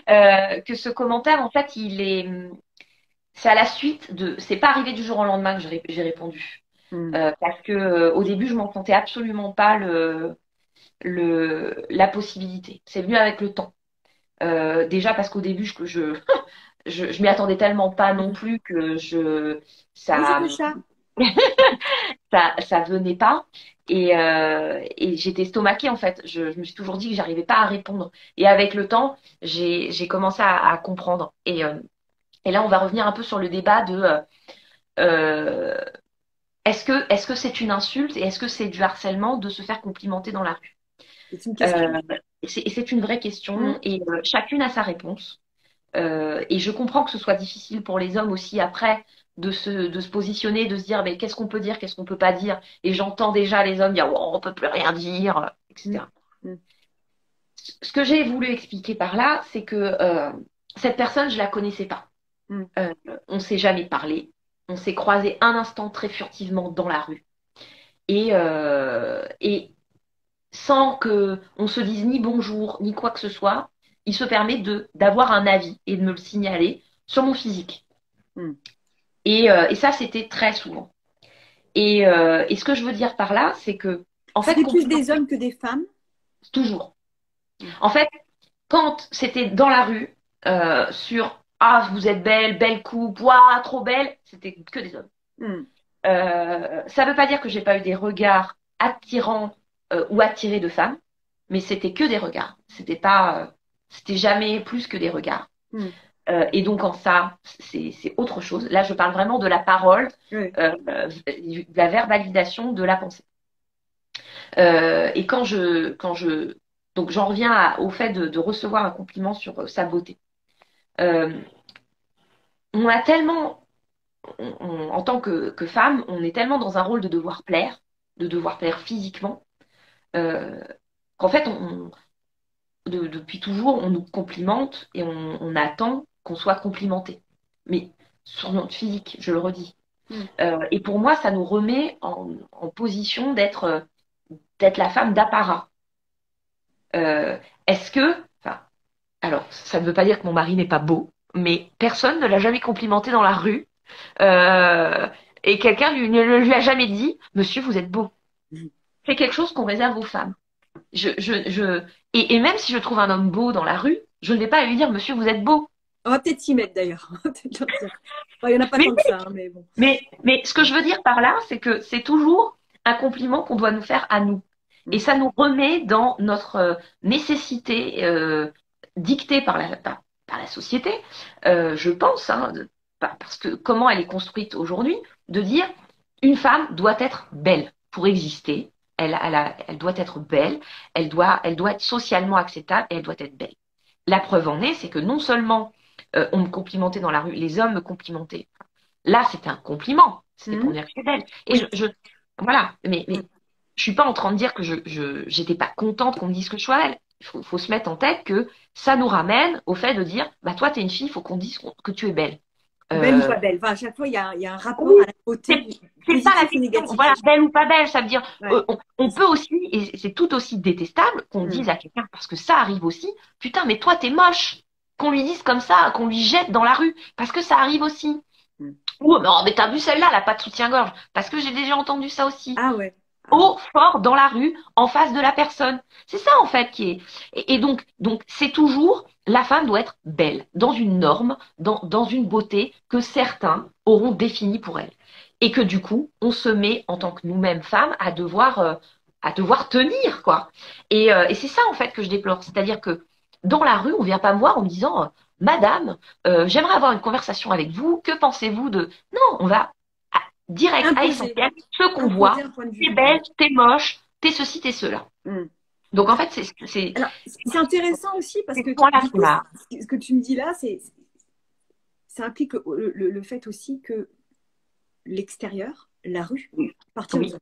[SPEAKER 2] que ce commentaire, en fait, c'est à la suite c'est pas arrivé du jour au lendemain que j'ai répondu.
[SPEAKER 1] Hmm.
[SPEAKER 2] Parce que au début, je m'en sentais absolument pas la possibilité. C'est venu avec le temps. Déjà parce qu'au début, je m'y attendais tellement pas non plus que
[SPEAKER 1] Bonjour
[SPEAKER 2] ça,
[SPEAKER 1] le chat.
[SPEAKER 2] ça venait pas. Et j'étais estomaquée en fait. Je me suis toujours dit que j'arrivais pas à répondre. Et avec le temps, j'ai commencé à comprendre. Et là, on va revenir un peu sur le débat de euh, est-ce que c'est une insulte et est-ce que c'est du harcèlement de se faire complimenter dans la rue?
[SPEAKER 1] C'est une question.
[SPEAKER 2] Euh, c'est une vraie question
[SPEAKER 1] Hmm.
[SPEAKER 2] et chacune a sa réponse. Et je comprends que ce soit difficile pour les hommes aussi après de se positionner, de se dire mais qu'est-ce qu'on peut dire, qu'est-ce qu'on peut pas dire. Et j'entends déjà les hommes dire oh, on peut plus rien dire,
[SPEAKER 1] Hmm.
[SPEAKER 2] etc.
[SPEAKER 1] Hmm.
[SPEAKER 2] Ce que j'ai voulu expliquer par là, c'est que cette personne, je la connaissais pas.
[SPEAKER 1] Hmm.
[SPEAKER 2] Euh, on s'est jamais parlé. On s'est croisé un instant très furtivement dans la rue. Et sans que on se dise ni bonjour, ni quoi que ce soit, il se permet d'avoir un avis et de me le signaler sur mon physique.
[SPEAKER 1] Hmm.
[SPEAKER 2] Et ça, c'était très souvent. Et ce que je veux dire par là, c'est que, en fait,
[SPEAKER 1] C'était plus des
[SPEAKER 2] complimenter,
[SPEAKER 1] hommes que des femmes.
[SPEAKER 2] toujours.
[SPEAKER 1] Hmm.
[SPEAKER 2] En fait, quand c'était dans la rue, sur ah, vous êtes belle, belle coupe, ouah, trop belle, c'était que des hommes.
[SPEAKER 1] Hmm.
[SPEAKER 2] Ça ne veut pas dire que j'ai pas eu des regards attirants ou attirés de femmes, mais c'était que des regards. C'était jamais plus que des regards.
[SPEAKER 1] Hmm.
[SPEAKER 2] Et donc en ça, c'est autre chose. Là, je parle vraiment de la parole,
[SPEAKER 1] Ouais.
[SPEAKER 2] de la verbalisation de la pensée. Et donc j'en reviens au fait de recevoir un compliment sur sa beauté. Euh, on a tellement, en tant que femme, on est tellement dans un rôle de devoir plaire physiquement, euh, qu'en fait, depuis toujours, on nous complimente et on attend qu'on soit complimenté. Mais sur notre physique, je le redis.
[SPEAKER 1] Hmm.
[SPEAKER 2] Et pour moi, ça nous remet en position d'être la femme d'apparat. Euh, est-ce que, enfin, alors, ça ne veut pas dire que mon mari n'est pas beau, mais personne ne l'a jamais complimenté dans la rue. Euh, et quelqu'un ne lui a jamais dit, Monsieur, vous êtes beau.
[SPEAKER 1] Hmm.
[SPEAKER 2] C'est quelque chose qu'on réserve aux femmes. Et même si je trouve un homme beau dans la rue, je ne vais pas lui dire, Monsieur, vous êtes beau.
[SPEAKER 1] On va peut-être s'y mettre d'ailleurs. On va peut-être leur dire. Bon, il n'y en a pas
[SPEAKER 2] Mais,
[SPEAKER 1] tant que ça, hein, mais bon.
[SPEAKER 2] mais ce que je veux dire par là, c'est que c'est toujours un compliment qu'on doit nous faire à nous. Et
[SPEAKER 1] Hmm.
[SPEAKER 2] ça nous remet dans notre nécessité dictée par la société, je pense, hein, parce que comment elle est construite aujourd'hui, de dire une femme doit être belle pour exister, elle doit être belle, elle doit être socialement acceptable et elle doit être belle. La preuve en est, c'est que non seulement on me complimentait dans la rue, les hommes me complimentaient. Là, c'était un compliment, c'était pour dire que j'étais belle. Et
[SPEAKER 1] Oui.
[SPEAKER 2] voilà, mais je suis pas en train de dire que j'étais pas contente qu'on me dise que je sois belle. Faut se mettre en tête que ça nous ramène au fait de dire, bah toi, t'es une fille, il faut qu'on dise que tu es belle.
[SPEAKER 1] Belle ou
[SPEAKER 2] Euh,
[SPEAKER 1] pas belle. Enfin, à chaque fois, il y a un
[SPEAKER 2] oui,
[SPEAKER 1] rapport à la beauté,
[SPEAKER 2] c'est pas la
[SPEAKER 1] positif ou
[SPEAKER 2] question,
[SPEAKER 1] négatif.
[SPEAKER 2] voilà, belle ou pas belle, ça veut dire,
[SPEAKER 1] Ouais.
[SPEAKER 2] on peut aussi, et c'est tout aussi détestable qu'on
[SPEAKER 1] Mm.
[SPEAKER 2] dise à quelqu'un, parce que ça arrive aussi, putain, mais toi, t'es moche. Qu'on lui dise comme ça, qu'on lui jette dans la rue, parce que ça arrive aussi.
[SPEAKER 1] Mm.
[SPEAKER 2] Ou, oh, mais t'as vu celle-là, elle a pas de soutien-gorge, parce que j'ai déjà entendu ça aussi.
[SPEAKER 1] Ah ouais. Ah ouais.
[SPEAKER 2] Haut, fort, dans la rue, en face de la personne. C'est ça, en fait, qui est. Et donc, c'est toujours, la femme doit être belle, dans une norme, dans une beauté que certains auront définie pour elle. Et que du coup, on se met, en tant que nous-mêmes femmes, à devoir tenir, quoi. Et c'est ça, en fait, que je déplore. C'est-à-dire que dans la rue, on vient pas me voir en me disant, Madame, j'aimerais avoir une conversation avec vous, que pensez-vous de. Non, on va direct à
[SPEAKER 1] Imposer.
[SPEAKER 2] essentiel, ce qu'on
[SPEAKER 1] Imposer
[SPEAKER 2] voit,
[SPEAKER 1] un point de
[SPEAKER 2] t'es
[SPEAKER 1] vue.
[SPEAKER 2] belle, t'es moche, t'es ceci, t'es cela.
[SPEAKER 1] Mm.
[SPEAKER 2] Donc en fait,
[SPEAKER 1] Alors, c'est intéressant aussi parce
[SPEAKER 2] c'est
[SPEAKER 1] que
[SPEAKER 2] ce point-là
[SPEAKER 1] du
[SPEAKER 2] qui
[SPEAKER 1] coup,
[SPEAKER 2] m'a.
[SPEAKER 1] ce que tu me dis là, ça implique le fait aussi que l'extérieur, la rue, appartient aux
[SPEAKER 2] Oui.
[SPEAKER 1] hommes.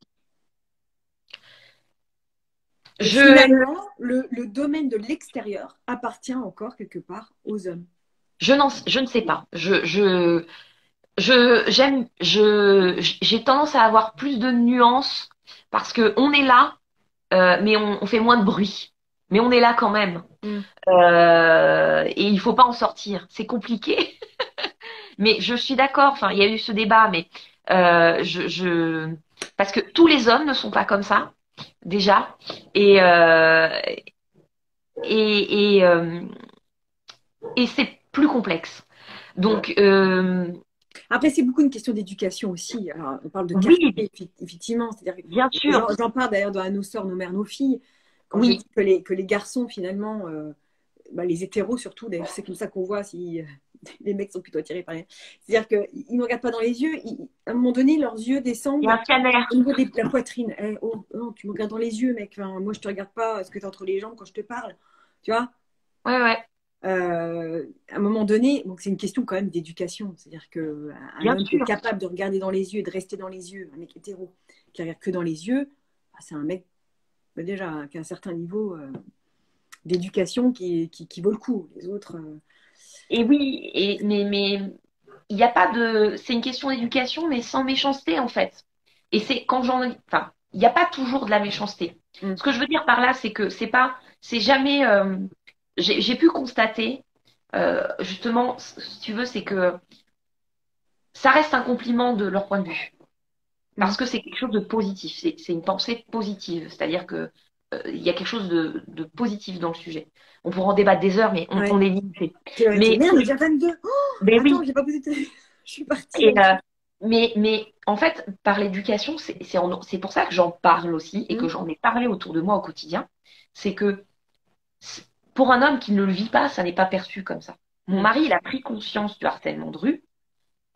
[SPEAKER 1] Et
[SPEAKER 2] Je,
[SPEAKER 1] finalement, le domaine de l'extérieur appartient encore quelque part aux hommes.
[SPEAKER 2] je ne sais pas. J'ai tendance à avoir plus de nuances parce que on est là, mais on fait moins de bruit. Mais on est là quand même.
[SPEAKER 1] Mm.
[SPEAKER 2] Et il faut pas en sortir. C'est compliqué. Mais je suis d'accord. Enfin, il y a eu ce débat, mais parce que tous les hommes ne sont pas comme ça déjà. Et, euh, et, et, euh, et c'est plus complexe. Donc,
[SPEAKER 1] Après, c'est beaucoup une question d'éducation aussi. Alors, on parle de quartier,
[SPEAKER 2] oui,
[SPEAKER 1] effectivement. C'est-à-dire que
[SPEAKER 2] bien sûr,
[SPEAKER 1] j'en parle d'ailleurs dans Nos sœurs, nos mères, nos filles, quand je
[SPEAKER 2] oui,
[SPEAKER 1] dis que les garçons, finalement, bah, les hétéros surtout, d'ailleurs, c'est comme ça qu'on voit si les mecs sont plutôt attirés par les. C'est-à-dire qu'ils ne regardent pas dans les yeux. À un moment donné, leurs yeux
[SPEAKER 2] il y a
[SPEAKER 1] descendent
[SPEAKER 2] un scanner.
[SPEAKER 1] au niveau de la poitrine. Eh, oh, non, tu me regardes dans les yeux, mec. Enfin, moi, je te regarde pas ce que tu as entre les jambes quand je te parle. Tu vois
[SPEAKER 2] Ouais, ouais,
[SPEAKER 1] à un moment donné, donc c'est une question quand même d'éducation. C'est-à-dire qu'un
[SPEAKER 2] bien
[SPEAKER 1] homme qui est
[SPEAKER 2] sûr.
[SPEAKER 1] capable de regarder dans les yeux et de rester dans les yeux, un mec hétéro qui regarde que dans les yeux, bah, c'est un mec bah, déjà qui a un certain niveau d'éducation qui vaut le coup. Les autres.
[SPEAKER 2] Et oui, mais il n'y a pas de. C'est une question d'éducation, mais sans méchanceté en fait. Et c'est quand enfin, il n'y a pas toujours de la méchanceté.
[SPEAKER 1] Mm.
[SPEAKER 2] Ce que je veux dire par là, c'est que c'est jamais. J'ai pu constater, justement, si tu veux, c'est que ça reste un compliment de leur point de vue.
[SPEAKER 1] Mm.
[SPEAKER 2] Parce que c'est quelque chose de positif, c'est une pensée positive, c'est-à-dire que il y a quelque chose de positif dans le sujet. On pourra en débattre des heures, mais
[SPEAKER 1] Ouais.
[SPEAKER 2] on est limité.
[SPEAKER 1] Dit,
[SPEAKER 2] Mais,
[SPEAKER 1] merde, déjà 22. Oh,
[SPEAKER 2] mais
[SPEAKER 1] attends,
[SPEAKER 2] oui,
[SPEAKER 1] j'ai pas posé. Je suis partie
[SPEAKER 2] et,
[SPEAKER 1] là-dessus.
[SPEAKER 2] mais en fait, par l'éducation, c'est pour ça que j'en parle aussi et que
[SPEAKER 1] Mm.
[SPEAKER 2] j'en ai parlé autour de moi au quotidien. C'est que pour un homme qui ne le vit pas, ça n'est pas perçu comme ça. Mon
[SPEAKER 1] Mm.
[SPEAKER 2] mari, il a pris conscience du harcèlement de rue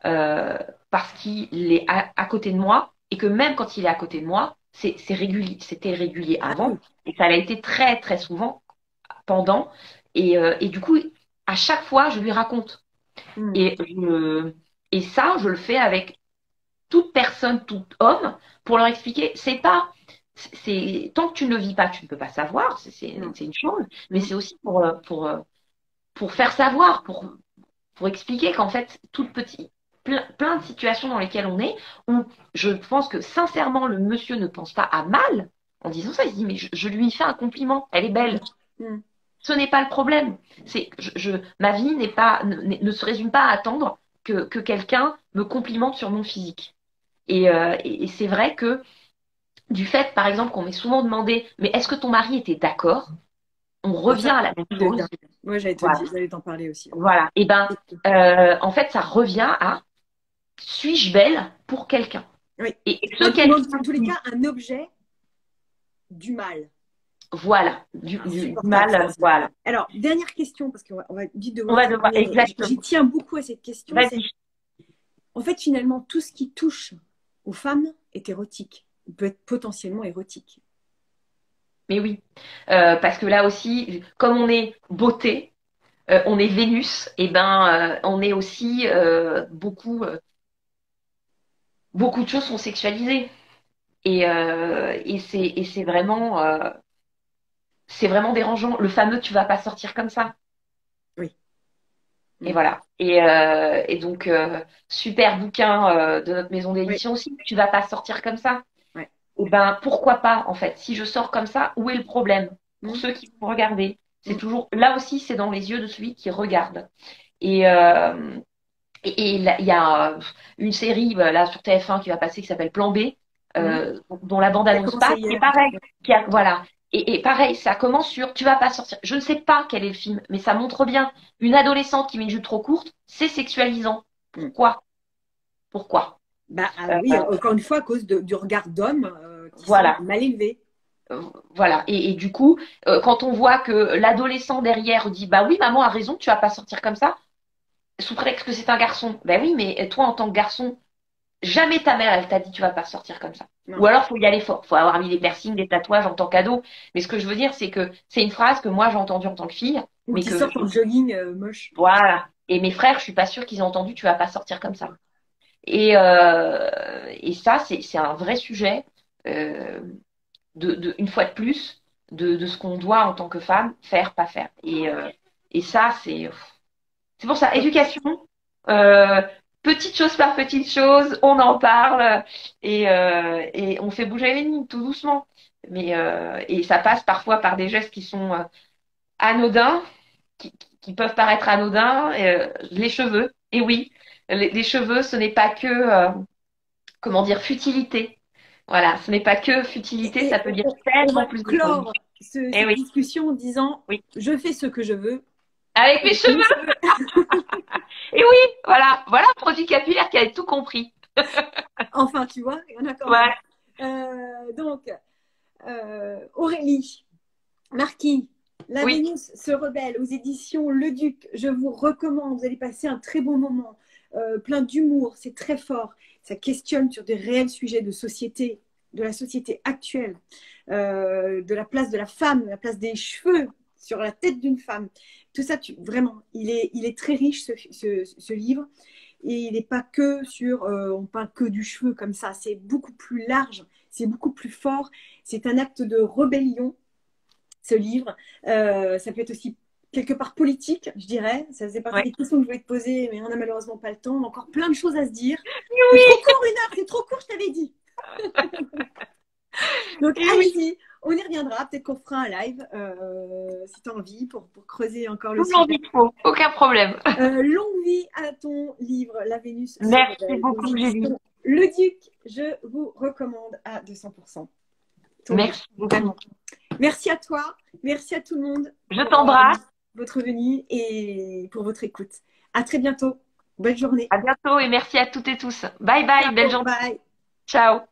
[SPEAKER 2] euh, parce qu'il est à côté de moi et que même quand il est à côté de moi, c'est régulier, c'était régulier
[SPEAKER 1] Ah
[SPEAKER 2] avant
[SPEAKER 1] oui.
[SPEAKER 2] et ça l'a été très très souvent pendant et du coup à chaque fois je lui raconte
[SPEAKER 1] Mm.
[SPEAKER 2] et et ça je le fais avec toute personne, tout homme pour leur expliquer c'est pas c'est tant que tu ne le vis pas tu ne peux pas savoir
[SPEAKER 1] Non.
[SPEAKER 2] c'est une chose mais
[SPEAKER 1] Mm.
[SPEAKER 2] c'est aussi pour faire savoir pour expliquer qu'en fait, toute petite, plein de situations dans lesquelles on est, où je pense que sincèrement, le monsieur ne pense pas à mal en disant ça. Il se dit, mais je lui fais un compliment, elle est
[SPEAKER 1] Mm.
[SPEAKER 2] belle.
[SPEAKER 1] Mm.
[SPEAKER 2] Ce n'est pas le problème. Ma vie ne se résume pas à attendre que quelqu'un me complimente sur mon physique. Et c'est vrai que du fait, par exemple, qu'on m'ait souvent demandé, mais est-ce que ton mari était d'accord? On
[SPEAKER 1] Ah,
[SPEAKER 2] revient
[SPEAKER 1] ça,
[SPEAKER 2] à la même chose.
[SPEAKER 1] moi, j'allais te
[SPEAKER 2] Voilà.
[SPEAKER 1] dire, j'allais t'en parler aussi.
[SPEAKER 2] Voilà. Et ben, en fait, ça revient à suis-je belle pour quelqu'un?
[SPEAKER 1] Oui.
[SPEAKER 2] Et ce
[SPEAKER 1] Dans
[SPEAKER 2] quelqu'un
[SPEAKER 1] tous les
[SPEAKER 2] qui,
[SPEAKER 1] cas, un objet du mal.
[SPEAKER 2] voilà, du
[SPEAKER 1] Insupportable, ça
[SPEAKER 2] mal,
[SPEAKER 1] aussi.
[SPEAKER 2] voilà.
[SPEAKER 1] Alors, dernière question, parce qu'on va vite
[SPEAKER 2] On
[SPEAKER 1] devoir
[SPEAKER 2] va devoir,
[SPEAKER 1] terminer, mais
[SPEAKER 2] exactement.
[SPEAKER 1] j'y tiens beaucoup à cette question. C'est
[SPEAKER 2] Vas-y.
[SPEAKER 1] en fait, finalement, tout ce qui touche aux femmes est érotique, peut être potentiellement érotique.
[SPEAKER 2] Mais oui. Parce que là aussi, comme on est beauté, on est Vénus, et ben on est aussi beaucoup de choses sont sexualisées. Et c'est vraiment dérangeant. Le fameux tu vas pas sortir comme ça.
[SPEAKER 1] Oui.
[SPEAKER 2] Et
[SPEAKER 1] Mm.
[SPEAKER 2] voilà. Et donc, super bouquin de notre maison
[SPEAKER 1] Oui.
[SPEAKER 2] d'édition aussi. Tu vas pas sortir comme ça.
[SPEAKER 1] Ouais.
[SPEAKER 2] Et ben, pourquoi pas, en fait? Si je sors comme ça, où est le problème? Pour
[SPEAKER 1] Mm.
[SPEAKER 2] ceux qui vont regarder. C'est
[SPEAKER 1] Mm.
[SPEAKER 2] toujours, là aussi, c'est dans les yeux de celui qui regarde. Et, euh, et là, il y a une série là sur TF1 qui va passer qui s'appelle Plan B,
[SPEAKER 1] Mm.
[SPEAKER 2] dont la
[SPEAKER 1] Qui a
[SPEAKER 2] bande-annonce
[SPEAKER 1] commencé
[SPEAKER 2] passe. Et
[SPEAKER 1] hier.
[SPEAKER 2] pareil, voilà. Et pareil, ça commence sur tu vas pas sortir. Je ne sais pas quel est le film, mais ça montre bien une adolescente qui met une jupe trop courte, c'est sexualisant.
[SPEAKER 1] Mm.
[SPEAKER 2] Pourquoi? Pourquoi?
[SPEAKER 1] Bah, ah
[SPEAKER 2] Euh,
[SPEAKER 1] oui, encore une fois, à cause du regard d'hommes qui sont
[SPEAKER 2] voilà.
[SPEAKER 1] mal élevés.
[SPEAKER 2] Voilà. Et du coup, quand on voit que l'adolescent derrière dit bah oui, maman a raison, tu vas pas sortir comme ça, sous prétexte que c'est un garçon. Ben oui, mais toi en tant que garçon, jamais ta mère, elle t'a dit tu vas pas sortir comme ça.
[SPEAKER 1] Non.
[SPEAKER 2] Ou alors, faut y aller fort. Faut avoir mis des piercings, des tatouages en tant qu'ado. Mais ce que je veux dire, c'est que c'est une phrase que moi j'ai entendue en tant que fille,
[SPEAKER 1] Ou
[SPEAKER 2] mais
[SPEAKER 1] qui
[SPEAKER 2] que
[SPEAKER 1] sortent en jogging moche.
[SPEAKER 2] voilà. Et mes frères, je suis pas sûre qu'ils aient entendu tu vas pas sortir comme ça. Et ça, c'est un vrai sujet, euh, une fois de plus, de ce qu'on doit en tant que femme faire, pas faire. Et ça, c'est pour ça, éducation, euh, petite chose par petite chose, on en parle et on fait bouger les lignes tout doucement. Et ça passe parfois par des gestes qui sont anodins, qui peuvent paraître anodins. Les cheveux, et oui, les cheveux, ce n'est pas que, comment dire, futilité. Voilà, ce n'est pas que futilité,
[SPEAKER 1] Et
[SPEAKER 2] ça peut dire
[SPEAKER 1] on va
[SPEAKER 2] tellement plus de choses.
[SPEAKER 1] clore
[SPEAKER 2] Et
[SPEAKER 1] cette
[SPEAKER 2] oui,
[SPEAKER 1] discussion en disant
[SPEAKER 2] oui.
[SPEAKER 1] je fais ce que je veux
[SPEAKER 2] Avec mes
[SPEAKER 1] avec mes
[SPEAKER 2] cheveux,
[SPEAKER 1] cheveux.
[SPEAKER 2] et oui, voilà un produit capillaire qui a tout compris.
[SPEAKER 1] Enfin, tu vois, il y en a quand même.
[SPEAKER 2] Ouais.
[SPEAKER 1] Donc, Aurélie, Marquis, La
[SPEAKER 2] Oui,
[SPEAKER 1] Vénus se rebelle aux éditions Le Duc. Je vous recommande, vous allez passer un très bon moment, plein d'humour, c'est très fort. Ça questionne sur des réels sujets de société, de la société actuelle, de la place de la femme, de la place des cheveux sur la tête d'une femme. Tout ça, vraiment, il est très riche ce livre. Et il n'est pas que sur, on parle que du cheveu comme ça, c'est beaucoup plus large, c'est beaucoup plus fort. C'est un acte de rébellion ce livre. Ça peut être aussi quelque part politique, je dirais. Ça faisait partie
[SPEAKER 2] ouais.
[SPEAKER 1] des questions que je voulais te poser, mais on n'a malheureusement pas le temps. On a encore plein de choses à se dire. C'est trop
[SPEAKER 2] Oui,
[SPEAKER 1] court, 1 heure, c'est trop court, je t'avais dit. Donc,
[SPEAKER 2] et oui,
[SPEAKER 1] allez-y, on y reviendra. Peut-être qu'on fera un live, si tu as envie, pour creuser encore le
[SPEAKER 2] tout
[SPEAKER 1] sujet.
[SPEAKER 2] l'envie trop, aucun problème.
[SPEAKER 1] Longue vie à ton livre, La Vénus se
[SPEAKER 2] Merci
[SPEAKER 1] rebelle, aux
[SPEAKER 2] beaucoup, Julie.
[SPEAKER 1] éditions Le Duc. Je vous recommande à 200% ton livre.
[SPEAKER 2] Merci beaucoup.
[SPEAKER 1] Vraiment. Merci à toi, merci à tout le monde
[SPEAKER 2] Je
[SPEAKER 1] pour
[SPEAKER 2] t'embrasse.
[SPEAKER 1] votre venue et pour votre écoute. À très bientôt. Bonne journée.
[SPEAKER 2] À bientôt et merci à toutes et tous. Bye bye, belle
[SPEAKER 1] Ciao,
[SPEAKER 2] journée.
[SPEAKER 1] bye.
[SPEAKER 2] Ciao.